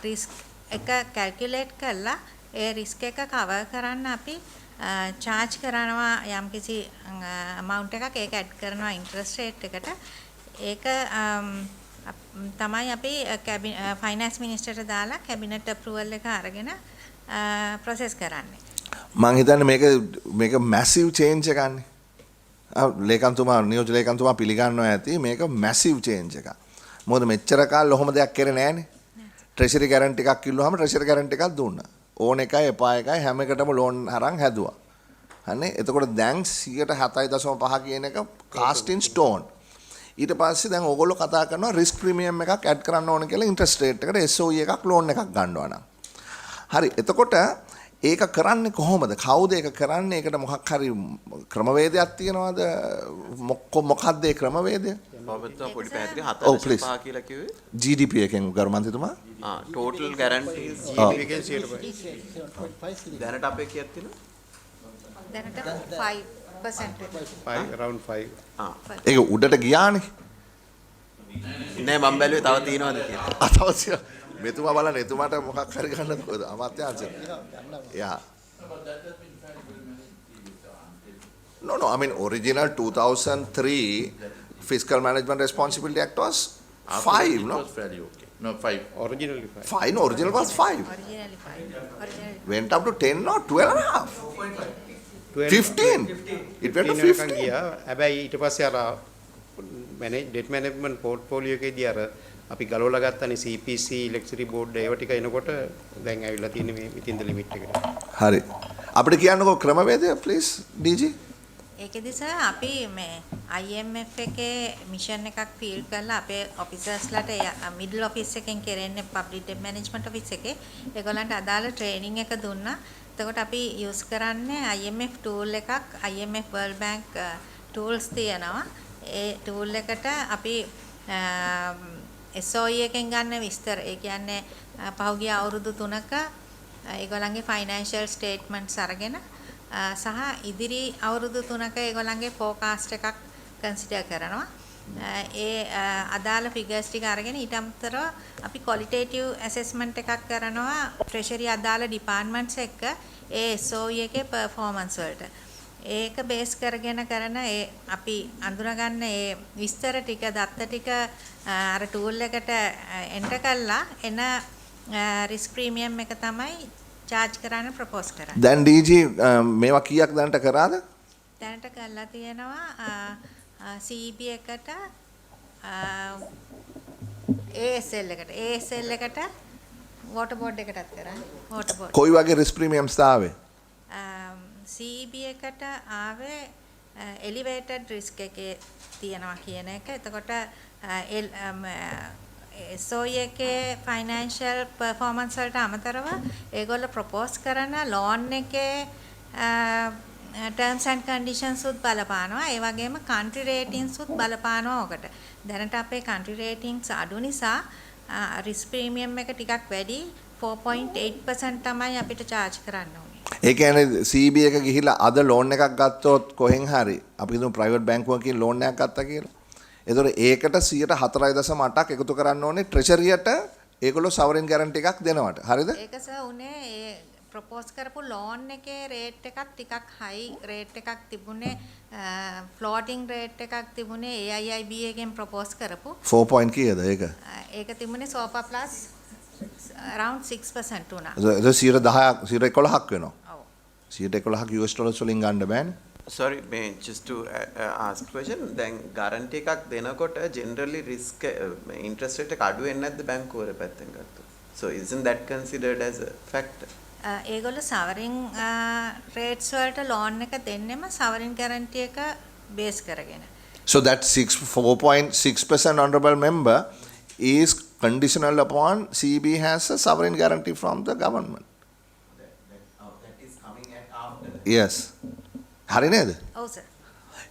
risk එක calculate කරලා ඒ risk එක cover කරන්න අපි charge කරනවා යම්කිසි amount එකක් ඒක add කරනවා interest rate එකට ඒක තමයි අපි finance minister ට දාලා cabinet approval එක අරගෙන process කරන්නේ. මම හිතන්නේ මේක massive change එකක් නේ. ලේකම්තුමා නියෝජ්‍ය ලේකම්තුමා පිළිගන්නවා ඇති මේක massive change එකක්. මොකද මෙච්චර කාලෙ ඔහොම දෙයක් කරේ නෑනේ. treasury guarantee එකක් කිව්වහම treasury guarantee එකක් දුන්නා. ඕන එකයි එපා එකයි හැම එකටම loan අරන් හැදුවා. හරිනේ. එතකොට දැන් 7.5 කියන එක cast in stone. ඊට පස්සේ දැන් ඕගොල්ලෝ කතා කරනවා risk premium එකක් add කරන්න ඕන කියලා interest rate එකට SOE එකක් loan එකක් ගන්නවා නම්. හරි. එතකොට ඒක කරන්නේ කොහොමද? කවුද ඒක කරන්නේ? ඒකට මොකක් හරි ක්‍රමවේදයක් තියනවද? මොකක්ද ඒ ක්‍රමවේදය? ඔබතුමා පොඩි පැහැදිලි 4.5 කියලා කිව්වේ GDP එකෙන් ගරු මන්ත්‍රීතුමා total guarantees GDP එකෙන් 100%. දැනට අපේ කීයක් තියෙනවද? දැනට 5% around 5 ඒක උඩට ගියානේ නෑ මම බැලුවේ තව තියෙනවද කියලා තව තියෙනවා මෙතුමා බලන්න එතුමාට මොකක් හරි ගන්නද කොහෙද අමාත්‍යාංශ yeah no I mean original 2003 Fiscal Management Responsibility Act was 5 no it was fairly okay no 5 originally 5 no original was 5 originally 5 went up to 10 or 12 and a half 15 it went to 15 ගියා හැබැයි ඊට පස්සේ අර debt management portfolio එකේදී අර අපි ගලවලා ගත්තනේ CPC electricity board ඒව ටික එනකොට දැන් ඇවිල්ලා තියෙන්නේ මේ within the limit එකට හරි අපිට කියන්නකෝ ක්‍රමවේදය please DG ඒකෙදි සර් අපි මේ IMF එකේ මිෂන් එකක් ෆීල් කරලා අපේ ඔෆිසර්ස්ලාට මිඩල් ඔෆිස් එකෙන් කෙරෙන්නේ පබ්ලික් ඩෙට් මැනේජ්මන්ට් ඔෆිස් එකේ ඒගොල්ලන්ට අදාළ ට්‍රේනින් එක දුන්නා. එතකොට අපි යූස් කරන්නේ IMF tool එකක්, IMF World Bank tools තියෙනවා. ඒ tool එකට අපි SOE එකෙන් ගන්න විස්තර, ඒ කියන්නේ පහුගිය අවුරුදු 3ක ඒගොල්ලන්ගේ ෆයිනෑන්ෂල් ස්ටේට්මන්ට්ස් අරගෙන සහ ඉදිරි අවුරුදු 3ක ඒගොල්ලන්ගේ ෆෝකාස්ට් එකක් කන්සිඩර් කරනවා. ඒ අදාළ ෆිගර්ස් ටික අරගෙන ඊට අමතරව අපි ක්වොලිටේටිව් ඇසෙස්මන්ට් එකක් කරනවා ට්‍රෙෂරි අදාළ ඩිපාර්ට්මන්ට්ස් එක්ක ඒ SOE එකේ පර්ෆෝමන්ස් වලට. ඒක බේස් කරගෙන කරන ඒ අපි අඳුනගන්න ඒ විස්තර ටික දත්ත ටික අර ටූල් එකට එන්ටර් කළා එන රිස්ක් ප්‍රීමියම් එක තමයි charge කරන්න ප්‍රොපෝස් කරන්නේ. දැන් DG මේවා කීයක් දැනට කරාද? දැනට කරලා තියෙනවා CEB එකට ASL එකට water board එකටත් කරන්නේ. water board. කොයි වගේ රිස්ක් ප්‍රීමියම්ස් තාවේ? CEB එකට ආවේ elevated risk එකේ තියෙනවා කියන එක. එතකොට SOE එකේ ෆයිනෑන්ෂල් පර්ෆෝමන්ස් වලට අමතරව ඒගොල්ලෝ ප්‍රොපෝස් කරන ලෝන් එකේ terms and conditions උත් බලපානවා. ඒ වගේම country ratings උත් බලපානවා ඔකට. දැනට අපේ country ratings අඩු නිසා risk premium එක ටිකක් වැඩි 4.8% තමයි අපිට charge කරන්න ඕනේ. ඒ කියන්නේ CB එක ගිහිලා අද ලෝන් එකක් ගත්තොත් කොහෙන් හරි අපි හිතමු ප්‍රයිවට් බැංකුවකින් ලෝන් එකක් ගත්තා කියලා. ඒතකොට ඒකට 4.8ක් එකතු කරන්න ඕනේ ට්‍රෙෂරියට ඒගොල්ලෝ සවරින් ගැරන්ටි එකක් දෙනවට. හරිද? ඒක සර් උනේ ඒ ප්‍රොපෝස් කරපු ලෝන් එකේ රේට් එකක් ටිකක් හයි රේට් එකක් තිබුණේ ෆ්ලෝටිං රේට් එකක් තිබුණේ AIIB එකෙන් ප්‍රොපෝස් කරපු 4 point කීයද ඒක? ඒක තිබුණේ SOFA plus around 6% උනා. ඒක 11ක් වෙනවා. ඔව්. 11ක් US dollars වලින් ගන්න බෑනේ. Sorry, may just to ask question. Then guarantee එකක් දෙනකොට generally risk interest rate එක අඩු වෙන්නේ නැද්ද බැංකුවර පැත්තෙන් ගත්තොත්? So isn't that considered as a factor? ඒගොල්ලෝ සවරින් රේට්ස් වලට ලෝන් එක දෙන්නෙම සවරින් ගැරන්ටි එක බේස් කරගෙන. So that 4.6% honorable member is conditional upon CB has a sovereign guarantee from the government. That is coming at after. Yes. හරි නේද? ඔව් sir.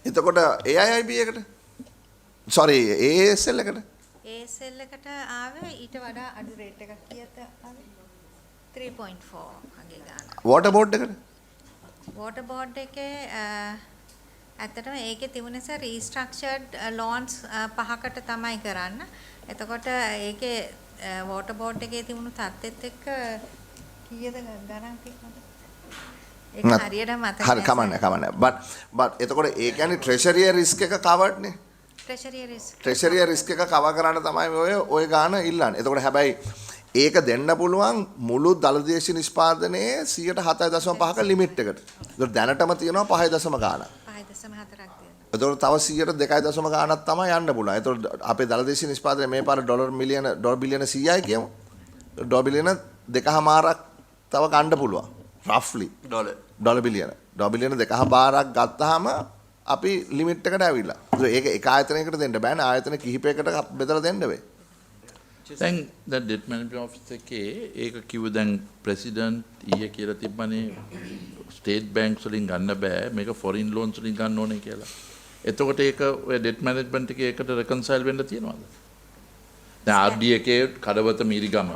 එතකොට AIIB එකට sorry ASL එකට ASL එකට ආවේ ඊට වඩා අඩු රේට් එකක් කීයද ආවේ 3.4 වගේ ගන්න. water board එකට water board එකේ ඇත්තටම ඒකේ තිබුණේ සර් restructured loans පහකට තමයි කරන්න. එතකොට ඒකේ water board එකේ තිබුණු තත්ත්වෙත් එක්ක කීයද ගණන් තියෙනවද? ඒක හරියට මතක හරි කමන්නේ but එතකොට ඒ කියන්නේ treasury risk එක covered නේ treasury risk එක cover කරන්න තමයි ඔය ගාන ඉල්ලන්නේ. එතකොට හැබැයි ඒක දෙන්න පුළුවන් මුළු දළදේශීය නිෂ්පාදනයේ 7.5ක ලිමිට් එකට. ඒක දැනටම තියෙනවා 5.0 ගානක්. 5.4ක් තියෙනවා. එතකොට තව 2.5 ගානක් තමයි යන්න පුළුවන්. එතකොට අපේ දළදේශීය නිෂ්පාදනය මේ පාර ඩොලර් බිලියන 100යි කියමු. ඩොලර් බිලියන 2.5ක් තව ගන්න පුළුවන්. roughly ඩොලර් බිලියන 2.5ක් ගත්තාම අපි ලිමිට් එකට ඇවිල්ලා. ඒක එක ආයතනයකට දෙන්න බෑනේ. ආයතන කිහිපයකට බෙදලා දෙන්න වෙයි. දැන් ඩෙට් මැනේජ්මන්ට් ඔෆිස් එකේ ඒක කිව්ව දැන් ප්‍රෙසිඩන්ට් ඊයේ කියලා තිබ්බනේ ස්ටේට් බැංක්ස් වලින් ගන්න බෑ මේක ෆොරින් ලෝන්ස් වලින් ගන්න ඕනේ කියලා. එතකොට ඒක ඔය ඩෙට් මැනේජ්මන්ට් එකේ එකට රෙකන්සයිල් වෙන්න තියෙනවද? දැන් RD එකේ කඩවත මීරිගම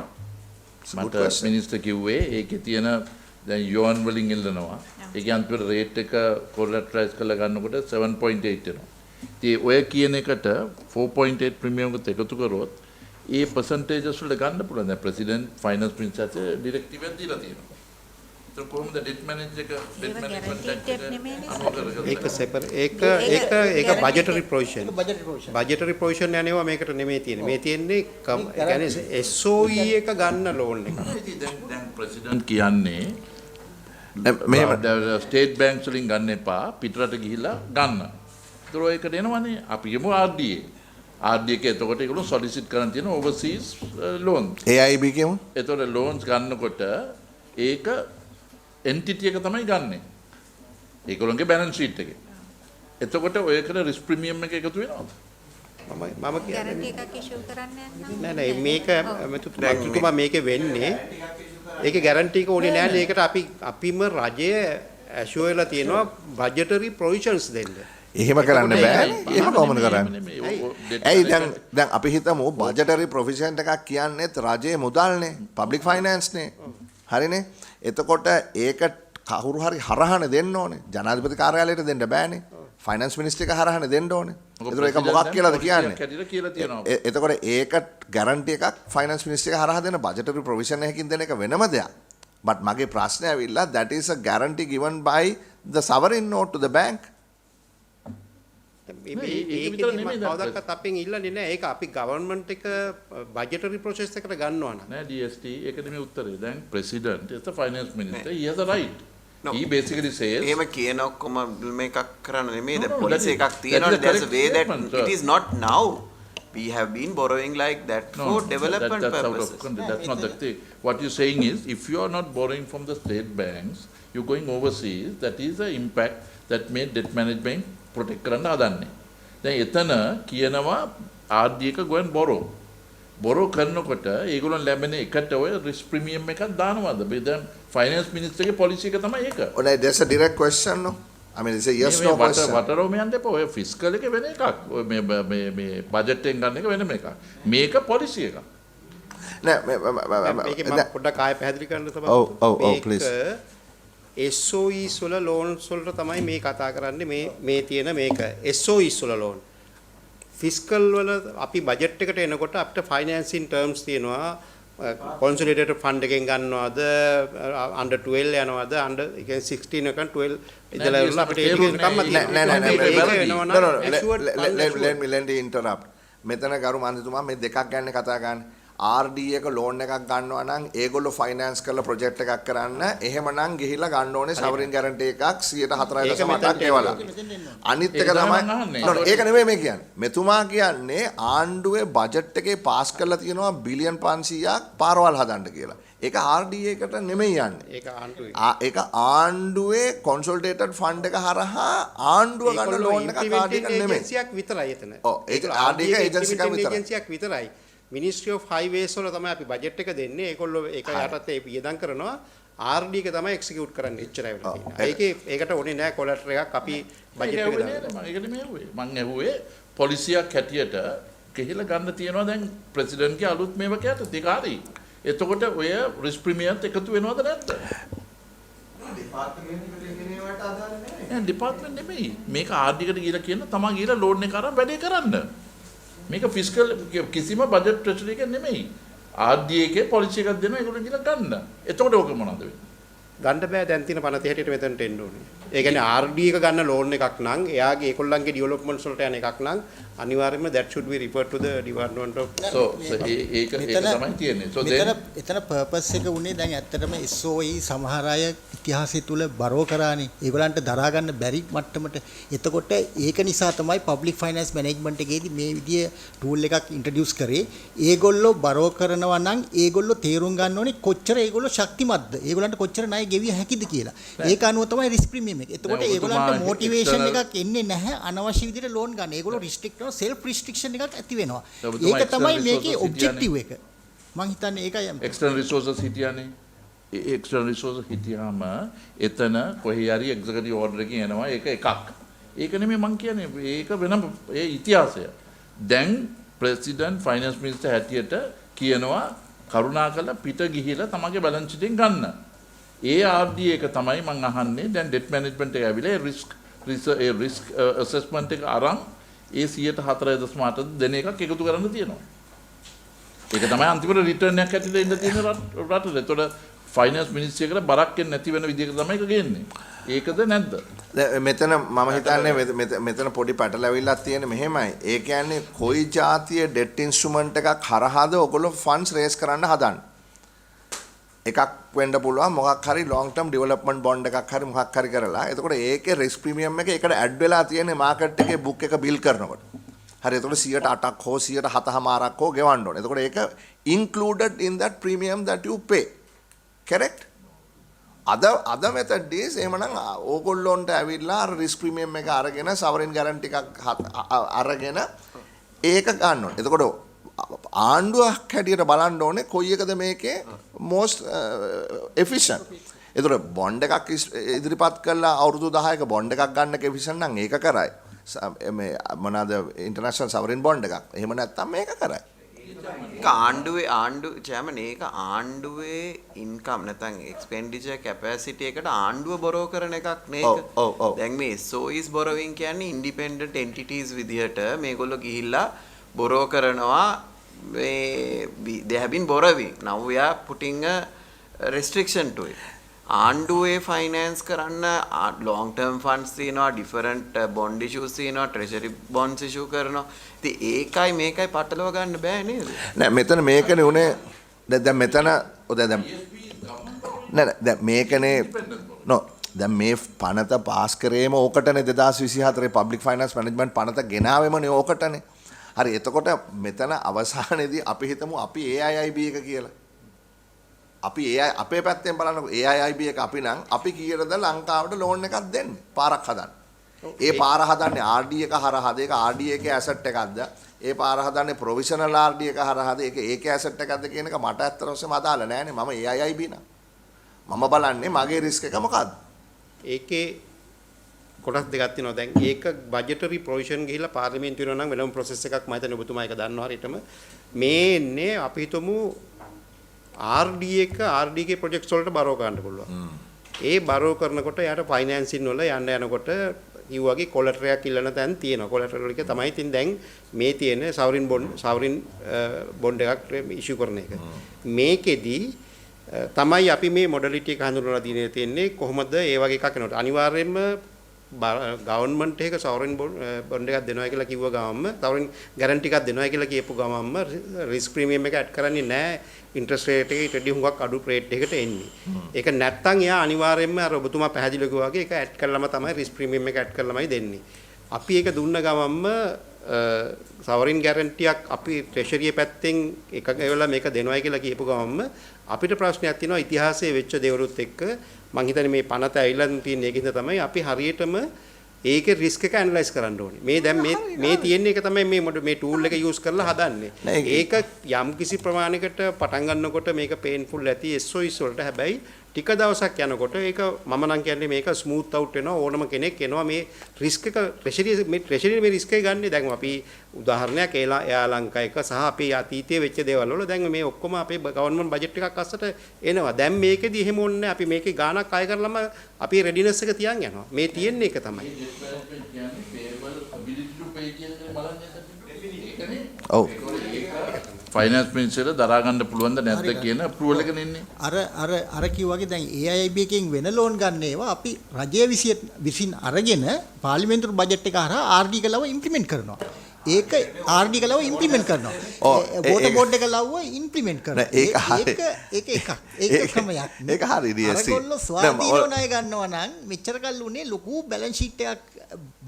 මට මිනිස්ටර් කිව්වේ ඒකේ තියෙන දැන් යෝන් වලින් ඉල්ලනවා. ඒකේ අන්තිම රේට් එක කොලැටරයිස් කරලා ගන්නකොට 7.8 වෙනවා. ඉතින් ඔය කියන එකට 4.8 ප්‍රීමියම් එකත් එකතු කරොත් ඒ percentages වලට ගන්න පුළුවන්. දැන් ප්‍රෙසිඩන්ට් ෆයිනෑන්ස් මිනිස්ටර්ට ඩිරෙක්ටිව් එකක් දීලා තියෙනවා. ඒක කොහොමද ඩෙට් මැනේජ් එක ඩෙට් මැනේජ්මන්ට් ඒක සෙපරේට් ඒක බජටරි ප්‍රොවිෂන් බජටරි ප්‍රොවිෂන් යනවා මේකට නෙමෙයි තියෙන්නේ. මේ තියෙන්නේ ඒ කියන්නේ SOE එක ගන්න ලෝන් එක. දැන් ප්‍රෙසිඩන්ට් කියන්නේ මේ ස්ටේට් බැංක්ස් වලින් ගන්න එපා පිටරට ගිහිල්ලා ගන්න. ඒතර ඒක දෙනවනේ අපි යමු RDA. RD එක එතකොට ඒගොල්ලෝ සොලිසිට් කරන් තියෙන ඕවර්සීස් ලෝන්. AIB කියමු. ඒතකොට ලෝන්ස් ගන්නකොට ඒක එන්ටිටි එක තමයි ගන්නෙ. ඒගොල්ලන්ගේ බැලන්ස් ෂීට් එකේ. එතකොට ඔයකට රිස්ක් ප්‍රීමියම් එක එකතු වෙනවද? මම ගැරන්ටි එකක් ඉෂුව කරන්න යනවා. නෑ මේක මෙතුමා මේකේ වෙන්නේ ඒකේ ගැරන්ටි එක ඕනේ නෑනේ. ඒකට අපිම රජය ඇෂුවර් වෙලා තියෙනවා බජටරි ප්‍රොවිෂන්ස් දෙන්න. එහෙම කරන්න බෑනේ. එහෙම කොහොමද කරන්නේ? ඇයි දැන් අපි හිතමු බජටරි ප්‍රොවිෂන් එකක් කියන්නේ රජයේ මුදල්නේ, පබ්ලික් ෆයිනෑන්ස්නේ. හරිනේ? එතකොට ඒක කවුරු හරි හරහානේ දෙන්න ඕනේ. ජනාධිපති කාර්යාලයට දෙන්න බෑනේ. ෆයිනෑන්ස් මිනිස්ට්‍රි එක හරහානේ දෙන්න ඕනේ. ඒතර ඒක මොකක් කියලාද කියන්නේ? එතකොට ඒක ගැරන්ටි එකක් ෆයිනෑන්ස් මිනිස්ට්‍රි එක හරහා දෙන බජටරි ප්‍රොවිෂන් එකකින් දෙන එක වෙනම දෙයක්. but මගේ ප්‍රශ්නය ඇවිල්ලා that is a guarantee given by the sovereign note to the bank. කවදාවත් අපෙන් ඉල්ලන්නේ නැහැ. ඒක අපි ගවර්න්මන්ට් එක බජටරි ප්‍රොසෙස් එකට ගන්නවා නම්. නෑ DST ඒක නෙමෙයි උත්තරේ. දැන් president is the finance minister. He has a right. He basically says එහෙම කියන ඔක්කොම මේකක් කරන්න නෙමෙයි. පොලිසි එකක් තියෙනවා. There's a way that it is not now. We have been borrowing like that for development purposes. That's not the thing. What you're saying is, if you are not borrowing from the state banks, you're going overseas, that is the impact that made debt management protect කරන්න හදන්නේ. දැන් එතන කියනවා RD එක go and borrow. borrow කරනකොට ඒගොල්ලන් ලැබෙන එකට ඔය risk premium එකක් දානවද? දැන් finance minister ගේ policy එක තමයි ඒක. Oh, that's a direct question, no? I mean, it's a yes no question. වටරෝ මෙයන් දෙපා ඔය ෆිස්කල් එක වෙන එකක්. ඔය මේ බජට් එකෙන් ගන්න එක වෙනම එකක්. මේක පොලිසි එකක්. නෑ මේකේ මම පොඩ්ඩක් ආයෙ පැහැදිලි කරන්න තමයි. ඔව් please. SOEs වල loans වලට තමයි මේ කතා කරන්නේ මේ තියෙන මේක. SOEs වල loan. ෆිස්කල් වල අපි බජට් එකට එනකොට අපිට ෆයිනෑන්සින් ටර්ම්ස් තියෙනවා. consolidated fund එකෙන් ගන්නවද under 12 යනවද under 16 එකෙන් 12 ඉඳලා ඉවරලා අපිට ඒක කම්මත් let me interrupt. මෙතන ගරු මන්ත්‍රීතුමා මේ දෙකක් ගැන කතා ගන්න. RD එක loan එකක් ගන්නවා නම් ඒගොල්ලෝ finance කරලා project එකක් කරන්න එහෙමනම් ගිහිල්ලා ගන්න ඕනේ sovereign guarantee එකක් 4.8% ඒවලා. අනිත් එක තමයි ඒක නෙමෙයි මේ කියන්නේ. මෙතුමා කියන්නේ ආණ්ඩුවේ බජට් එකේ පාස් කරලා තියෙනවා බිලියන් 500ක් පාරවල් හදන්න කියලා. ඒක RD එකට නෙමෙයි යන්නේ. ඒක ආණ්ඩුවේ consolidated fund එක හරහා ආණ්ඩුව ගන්න loan එකක් RD එක නෙමෙයි. ඒජන්සියක් විතරයි එතන. ඔව් ඒක RD එක ඒජන්සියක් විතරයි. Ministry of Highways වල තමයි අපි බජට් එක දෙන්නේ. ඒගොල්ලෝ ඒක යටතේ වියදම් කරනවා. RD එක තමයි එක්සිකියුට් කරන්න එච්චරයි වෙලා තියෙන්නේ. ඒකට ඕනේ නෑ කොලැටර් එකක් අපි බජට් එකට දාන්න. ඒක නෙමෙයි ඇහුවේ. මං ඇහුවේ පොලිසියක් හැටියට ගිහිල්ලා ගන්න තියනවා දැන් ප්‍රෙසිඩන්ට්ගේ අලුත් මේවකයට ඒක හරි. එතකොට ඔය රිස්ක් ප්‍රීමියම්ත් එකතු වෙනවද නැද්ද? ඩිපාර්ට්මන්ට් නෙමෙයි. මේක RD එකට ගිහලා කියන තමන් ගිහලා ලෝන් එක අරන් වැඩේ කරන්න. මේක ෆිස්කල් කිසිම බජට් ප්‍රෙෂර් එකක් නෙමෙයි. RD එකේ පොලිසි එකක් දෙනවා ඒගොල්ලෝ කියලා ගන්න. එතකොට ඕක මොනවද වෙන්නේ? ගන්න බෑ දැන් තියෙන පනත හැටියට මෙතනට එන්න ඕනේ. ඒ කියන්නේ RD එක ගන්න ලෝන් එකක් නම් එයාගේ ඒගොල්ලන්ගේ ඩෙවලොප්මන්ට්ස් වලට යන එකක් නම් අනිවාර්යයෙන්ම that should be referred to the department of ඒක තමයි තියෙන්නේ. So එතන purpose එක උනේ දැන් ඇත්තටම SOE සමහර අය ඉතිහාසය තුල බරෝ කරානේ. ඒගොල්ලන්ට දරා ගන්න බැරි මට්ටමට. එතකොට ඒක නිසා තමයි public finance management එකේදී මේ විදිය tool එකක් introduce කරේ. ඒගොල්ලෝ බරෝ කරනවා නම් ඒගොල්ලෝ තේරුම් ගන්න ඕනේ කොච්චර ඒගොල්ලෝ ශක්තිමත්ද. ඒගොල්ලන්ට කොච්චර ණය ගෙවිය හැකිද කියලා. ඒක අනුව තමයි risk premium එක. එතකොට ඒගොල්ලන්ට motivation එකක් එන්නේ නැහැ අනවශ්‍ය විදිහට loan ගන්න. ඒගොල්ලෝ restrict කරන self restriction එකක් ඇති වෙනවා. ඒක තමයි මේකේ objective එක. මං හිතන්නේ ඒකයි external resources හිටියානේ. external resources හිටියාම එතන කොහේ හරි executive order එකකින් එනවා ඒක එකක්. ඒක නෙමෙයි මං කියන්නේ ඒක වෙනම ඒ ඉතිහාසය. දැන් president finance minister හැටියට කියනවා කරුණාකරලා පිට ගිහිලා තමගේ balance sheet එකෙන් ගන්න. ඒ RD එක තමයි මං අහන්නේ දැන් debt management එක ඇවිල්ලා risk assessment එක අරන් ඒ 4.8% දෙන එකක් එකතු කරන්න තියෙනවා. ඒක තමයි අන්තිමට රිටර්න් එකක් ඇතුලේ ඉන්න තියෙන රටට. ඒතකොට ෆයිනෑන්ස් මිනිස්ට්‍රි එකට බරක් එන්නේ නැති වෙන විදිහකට තමයි ඒක ගේන්නේ. ඒකද නැද්ද? මෙතන මම හිතන්නේ මෙතන පොඩි පැටලවිල්ලක් තියෙන මෙහෙමයි. ඒ කියන්නේ කොයි જાතිය ඩෙට් ඉන්ස්ට්‍රුමන්ට් එකක් හරහාද ඔයගොල්ලෝ ෆන්ඩ්ස් රේස් කරන්න හදන්නේ. එකක් වෙන්න පුළුවන් මොකක් හරි long term development bond එකක් හරි මොකක් හරි කරලා. එතකොට ඒකේ risk premium එක ඒකට ඇඩ් වෙලා තියෙන මාකට් එකේ book එක bill කරනකොට. හරි එතකොට 108ක් හෝ 107මාරක් හෝ ගෙවන්න ඕනේ. එතකොට ඒක included in that premium that you pay. Correct? අද මෙතඩ්ඩීස් එහෙමනම් ඕගොල්ලොන්ට ඇවිල්ලා අර රිස්ක් ප්‍රීමියම් එක අරගෙන සවරින් ගැරන්ටි එකක් අරගෙන ඒක ගන්න ඕනේ. එතකොට ආණ්ඩුවක් හැටියට බලන්න ඕනේ කොයි එකද මේකේ most efficient. එතකොට බොන්ඩ් එකක් ඉදිරිපත් කළා අවුරුදු 10ක බොන්ඩ් එකක් ගන්න එක efficient නම් ඒක කරයි. මේ මොනවාද ඉන්ටර්නැෂනල් සවරින් බොන්ඩ් එකක්. එහෙම නැත්නම් මේක කරයි. ආණ්ඩු චෑමන් ඒක ආණ්ඩුවේ ඉන්කම් නැත්නම් එක්ස්පෙන්ඩිචර් කැපැසිටි එකට ආණ්ඩුව බොරෝ කරන එකක් නේද? දැන් මේ SOEs borrowing කියන්නේ independent entities විදිහට මේගොල්ලෝ ගිහිල්ලා බොරෝ කරනවා they have been borrowing. Now we are putting a restriction to it. ආණ්ඩුවේ ෆයිනෑන්ස් කරන්න long term funds තියෙනවා, different bond issues තියෙනවා, treasury bonds issue කරනවා. ඉතින් ඒකයි මේකයි පටලව ගන්න බෑ නේද? නෑ මෙතන මේකනේ උනේ දැන් මෙතන දැන් මේකනේ දැන් මේ පනත පාස් කරේම ඕකටනේ 2024 පබ්ලික් ෆයිනෑන්ස් මැනේජ්මන්ට් පනත ගෙනාවෙමනේ ඕකටනේ. හරි එතකොට මෙතන අවසානයේදී අපි හිතමු අපි AIIB එක කියලා. අපි අපේ පැත්තෙන් බලනකො AIIB එක අපි නම් අපි කීයටද ලංකාවට ලෝන් එකක් දෙන්නේ පාරක් හදන්න. ඒ පාර හදන්නේ RD එක හරහාද ඒක RD එකේ ඇසට් එකක්ද? ඒ පාර හදන්නේ ප්‍රොවිෂනල් RD එක හරහාද ඒක ඒකේ ඇසට් එකක්ද කියන එක මට ඇත්තටම අදාළ නෑනේ. මම AIIB නම් මම බලන්නේ මගේ රිස්ක් එක මොකක්ද? ඒකේ කොටස් දෙකක් තියෙනවා. දැන් ඒක බජටරි ප්‍රොවිෂන් ගිහිල්ලා පාර්ලිමේන්තුවේ වෙනවා නම් වෙනම ප්‍රොසෙස් එකක් මම හිතන්නේ ඔබතුමා ඒක දන්නවා හරියටම. මේ එන්නේ අපි හිතමු RD එක RDK ප්‍රොජෙක්ට්ස් වලට බරෝ ගන්න පුළුවන්. ඒ බරෝ කරනකොට යාට ෆයිනෑන්සින් වල යන්න යනකොට කිව්වාගේ කොලටර් එකක් ඉල්ලන තැන් තියෙනවා. කොලටර් එක තමයි ඉතින් දැන් මේ තියෙන සවරින් බොන්ඩ් එකක් ඉෂුව කරන එක. මේකෙදි තමයි අපි මේ මොඩලිටි එක හඳුන්වලා තියෙන්නේ කොහොමද ඒ වගේ එකක් වෙනකොට අනිවාර්යයෙන්ම ගවර්න්මන්ට් එක සවරින් බොන්ඩ් එකක් දෙනවා කියලා කිව්ව ගමන්ම සවරින් ගැරන්ටි එකක් දෙනවා කියලා කියපු ගමන්ම රිස්ක් ප්‍රීමියම් එක ඇඩ් කරන්නේ නැහැ ඉන්ට්‍රස්ට් රේට් එකේ ඊට වඩා හුඟක් අඩු රේට් එකකට එන්නේ. ඒක නැත්තම් එයා අනිවාර්යයෙන්ම අර ඔබතුමා පැහැදිලිව කිව්වා වගේ ඒක ඇඩ් කළාම තමයි රිස්ක් ප්‍රීමියම් එක ඇඩ් කළාමයි දෙන්නේ. අපි ඒක දුන්න ගමන්ම සවරින් ගැරන්ටියක් අපි ට්‍රෙෂරිය පැත්තෙන් එකක වෙලා මේක දෙනවයි කියලා කියපු ගමන්ම අපිට ප්‍රශ්නයක් තියෙනවා ඉතිහාසයේ වෙච්ච දේවලුත් එක්ක මම හිතන්නේ මේ පනත ඇවිල්ලා තියෙන එකකින්ද තමයි අපි හරියටම ඒකේ රිස්ක් එක ඇනලයිස් කරන්න ඕනේ. මේ දැන් මේ තියෙන එක තමයි මේ ටූල් එක යූස් කරලා හදන්නේ. ඒක යම් කිසි ප්‍රමාණයකට පටන් ගන්නකොට මේක පේන්ෆුල් ඇති SOEs වලට. හැබැයි ටික දවසක් යනකොට ඒක මම නම් කියන්නේ මේක ස්මූත් අවුට් වෙනවා. ඕනම කෙනෙක් එනවා මේ රිස්ක් එක ට්‍රෙෂරි මේ රිස්ක් එක ගන්න. දැන් අපි උදාහරණයක් එයා ලංකා එක සහ අපේ අතීතයේ වෙච්ච දේවල් වල දැන් මේ ඔක්කොම අපේ ගවර්න්මන්ට් බජට් එකක් අස්සට එනවා. දැන් මේකෙදි එහෙම ඕනේ අපි මේකේ ගාණක් අය කරලම අපි රෙඩිනස් එක තියන් යනවා. මේ තියෙන්නේ එක තමයි. ඔව් ෆයිනෑන්ස් මිනිස්ටර් දරා ගන්න පුළුවන්ද නැද්ද කියන අප්‍රූවල් එක නෙන්නේ. අර කිව්වාගේ දැන් AIIB එකෙන් වෙන ලෝන් ගන්න ඒවා අපි රජය විසින් අරගෙන පාර්ලිමේන්තු බජට් එක හරහා RD කලව ඉම්ප්ලිමන්ට් කරනවා. ඒක RD කලව ඉම්ප්ලිමන්ට් කරනවා. වෝටර් බෝඩ් එක ලව්ව ඉම්ප්ලිමන්ට් කරනවා. ඒක ක්‍රමයක්. ඒක හරි DSC. අරගොල්ලෝ ස්වාධීනව ණය ගන්නවා නම් මෙච්චර කල් උනේ ලොකු බැලන්ස් ෂීට් එකක්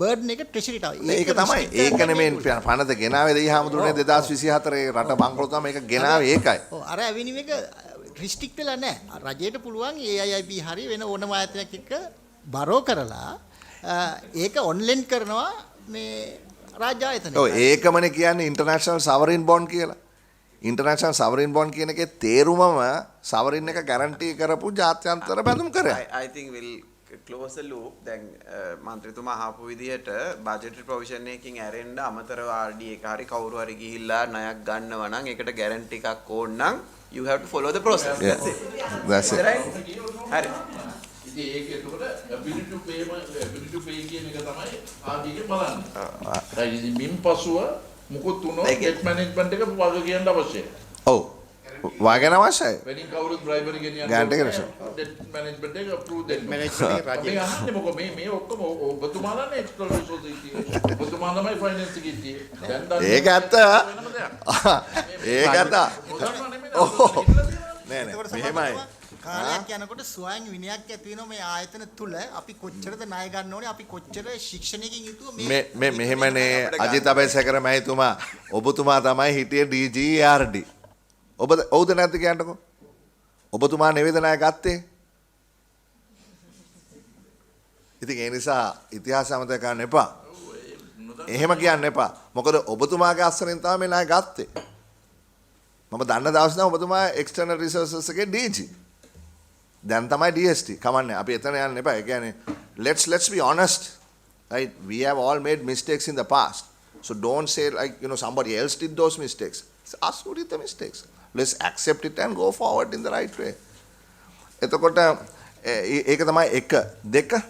බර්ඩන් එක ට්‍රෙෂරිට ආවා. ඒක තමයි. ඒකනේ මේ පනත ගෙනාවේ දෙයි හැමතුනේ 2024 රට බංකොලොත් තමයි මේක ගෙනාවේ ඒකයි. ඔව් අර ඇවිනිම එක රිස්ට්‍රික්ට් වෙලා නැහැ. රජයට පුළුවන් AIIB හරි වෙන ඕනම ආයතනයක් එක්ක බරෝ කරලා ඒක ඔන්ලයින් කරනවා මේ රාජ්‍ය ආයතනය. ඔව් ඒකමනේ කියන්නේ ඉන්ටර්නැෂනල් සවරින් බොන්ඩ් කියලා. ඉන්ටර්නැෂනල් සවරින් බොන්ඩ් කියන එකේ තේරුමම සවරින් එක ගැරන්ටි කරපු ජාත්‍යන්තර බැඳුම් කරයක්. I think we'll close the loop. දැන් මන්ත්‍රීතුමා අහපු විදිහට budgetary provision එකකින් ඇරෙන්න අමතරව RD එක හරි කවුරු හරි ගිහිල්ලා ණයක් ගන්නවා නම් ඒකට guarantee එකක් ඕන නම් you have to follow the process. Yeah. That's it. Right? හරි. ඉතින් ඒක එතකොට ability to pay කියන එක තමයි ආදීගේ බලන්නේ. right ඉතින් මින් පසුව මොකොත් උනොත් debt management එක වග කියන්න අවශ්‍යයි. ඔව්. වාගෙන අවශ්‍යයි. වෙනින් කවුරුත් bribery ගෙනියන්න ගාන්ට් එක රස. debt management එක approve දෙන්න. management එක රාජ්‍ය. මේ අහන්නේ මොකද මේ ඔක්කොම ඔබතුමාලානේ external resources ඉන්නේ. ඔබතුමාලාමයි finance එකේ ඉන්නේ. දැන් ඒක ඇත්ත. ඒක ඇත්ත. නෑ මෙහෙමයි. කාලයක් යනකොට ස්වයං විනයක් ඇති වෙනවා මේ ආයතන තුල අපි කොච්චරද ණය ගන්න ඕනේ අපි කොච්චර ශික්ෂණයකින් යුතුව මේ මෙහෙමනේ අජිත් අබේසේකර මහතුමා ඔබතුමා තමයි හිටියේ DG RD ඔබ ඔව්ද නැද්ද කියන්නකෝ ඔබතුමා නෙවෙයි ණය ගත්තේ ඉතින් ඒ නිසා ඉතිහාස අමතක කරන්න එපා. එහෙම කියන්න එපා. මොකද ඔබතුමාගේ අස්සරින් තමයි මේ ණය ගත්තේ. මම දන්න දවස් නම් ඔබතුමා external resources එකේ DG. දැන් තමයි DST. කමන්නේ. අපි එතන යන්න එපා. ඒ කියන්නේ let's be honest. Right? We have all made mistakes in the past. So don't say like, somebody else did those mistakes. It's us who did the mistakes. Let's accept it and go forward in the right way. එතකොට ඒක තමයි 1 2